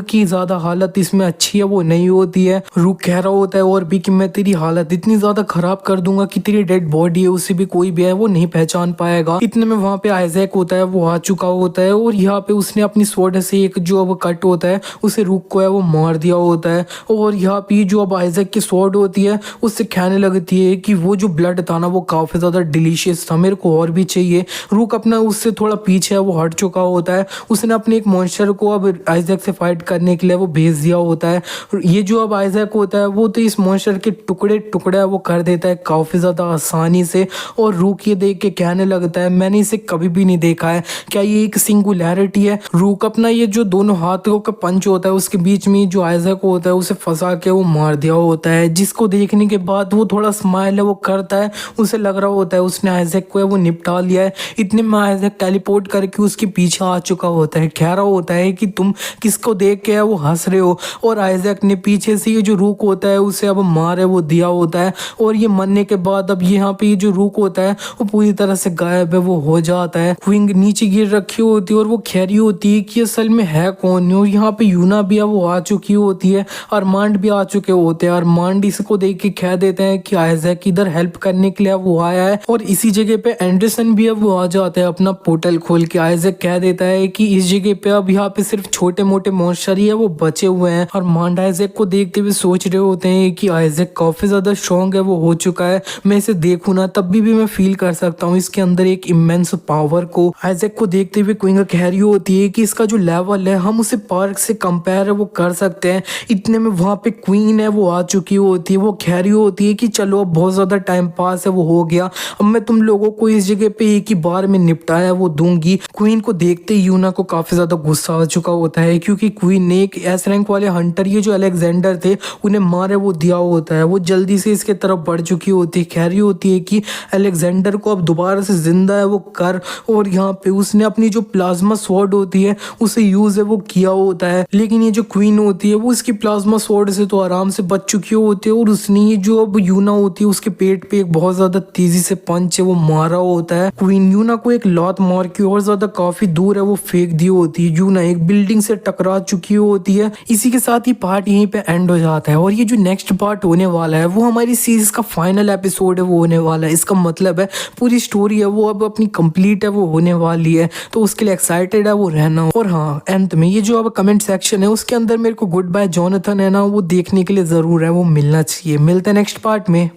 की ज्यादा हालत इसमें अच्छी है वो नहीं होती है। रूक कह रहा होता है और भी कि मैं तेरी हालत इतनी ज्यादा खराब कर दूंगा कि तेरी डेड बॉडी है उसे भी कोई भी है वो नहीं पहचान पाएगा। इतने में वहां पे आइजैक होता है वो आ चुका होता है, और यहाँ पे उसने अपनी स्वॉर्ड से एक जो अब कट होता है उसे रूक को है वो मार दिया होता है, और यहाँ पे जो अब आइजैक की स्वॉर्ड होती है उससे कहने लगती है कि वो जो ब्लड था ना वो काफी ज्यादा डिलीशियस था, मेरे को और भी चाहिए। रूक अपना उससे थोड़ा पीछे है वो हट चुका होता है, उसने अपने एक मॉन्स्टर को अब आइजैक से फाइट करने के लिए वो भेज दिया होता है। ये जो अब आइजैक होता है वो तो इस मॉन्स्टर के टुकड़े टुकड़े वो कर देता है काफी ज्यादा आसानी से, और रूक ये देख के कहने लगता है मैंने इसे कभी भी नहीं देखा है, क्या ये एक सिंगुलैरिटी है। रूक अपना ये जो दोनों हाथों का पंच होता है उसके बीच में जो आइजैक होता है उसे फंसा के वो मार दिया होता है, जिसको देखने के बाद वो थोड़ा स्माइल है वो करता है, उसे लग रहा होता है उसने आइजैक को है वो निपटा लिया है। इतने में आइजैक टेलीपोर्ट करके उसके पीछे आ चुका होता है, कह रहा होता है कि तुम किसको देख के है वो हंस रहे हो, और आइजैक ने पीछे से ये जो रूक होता है उसे अब मार है वो दिया होता है, और ये मरने के बाद अब यहाँ पे ये जो रूक होता है वो पूरी तरह से गायब है वो हो जाता है। क्विंग नीचे गिर रखी होती है और वो कह रही होती है कि असल में है कौन, और यहाँ पे यूना भी है वो आ चुकी होती है, अरमांड भी आ चुके होते हैं। अरमांड इसको देख के कह देते हैं कि आइजैक इधर हेल्प करने के लिए वो आया है, और इसी जगह पे एंडरसन भी अब वो आ जाता है अपना पोर्टल खोल के। आइजैक कह देता है कि इस जगह पे अब यहाँ पे सिर्फ छोटे मोटे मॉन्स्टर ही है वो बचे हुए हैं, और मांड आइजैक को देखते हुए सोच रहे होते हैं कि आइजैक काफी ज्यादा स्ट्रॉन्ग है वो हो चुका है, मैं इसे देखूं ना तब भी मैं फील कर सकता हूँ इसके अंदर एक इमेंस पावर को। आइजैक को देखते हुए क्विंग कह रही होती है कि इसका जो लेवल है हम उसे पार्क से कंपेयर वो कर सकते हैं। इतने में वहां पे क्वीन है वो आ चुकी होती है, वो कह रही होती है कि चलो अब बहुत ज्यादा टाइम पास है वो हो गया, अब मैं तुम लोगों को इस जगह पे एक ही बार में निपटाया वो दूंगी। क्वीन को देखते ही यूना को काफी ज्यादा गुस्सा आ चुका होता है, क्योंकि क्वीन ने एक एस रैंक वाले हंटर ये जो अलेक्जेंडर थे उन्हें मारे वो दिया होता है। वो जल्दी से इसके तरफ बढ़ चुकी होती है, कह रही होती है कि अलेक्जेंडर को अब दोबारा से जिंदा है वो कर, और यहाँ पे उसने अपनी जो प्लाज्मा स्वॉर्ड होती है उसे यूज है वो किया होता है, लेकिन ये जो क्वीन होती है वो इसकी प्लाज्मा स्वॉर्ड से तो आराम से बच चुकी होती है, और उसने ये जो अब यूना होती है उसके पेट पे एक बहुत ज्यादा तेजी से पंच है वो मारा होता है। क्वीन यूना को एक लात मार के और ज्यादा काफी दूर है वो फेंक दी होती है। यूना एक बिल्डिंग से टकरा चुकी होती है। इसी के साथ ही पार्ट यहीं पे एंड हो जाता है, और ये जो नेक्स्ट पार्ट होने वाला है वो हमारी सीरीज का फाइनल एपिसोड है वो होने वाला है। इसका मतलब है पूरी स्टोरी है वो अब अपनी कंप्लीट है वो होने वाली है, तो उसके लिए एक्साइटेड है वो रहना। और हाँ, अंत में ये जो अब कमेंट सेक्शन है उसके अंदर मेरे को गुड बाय जोनाथन है ना वो देखने के लिए जरूर है वो मिलना चाहिए। मिलते हैं नेक्स्ट पार्ट में।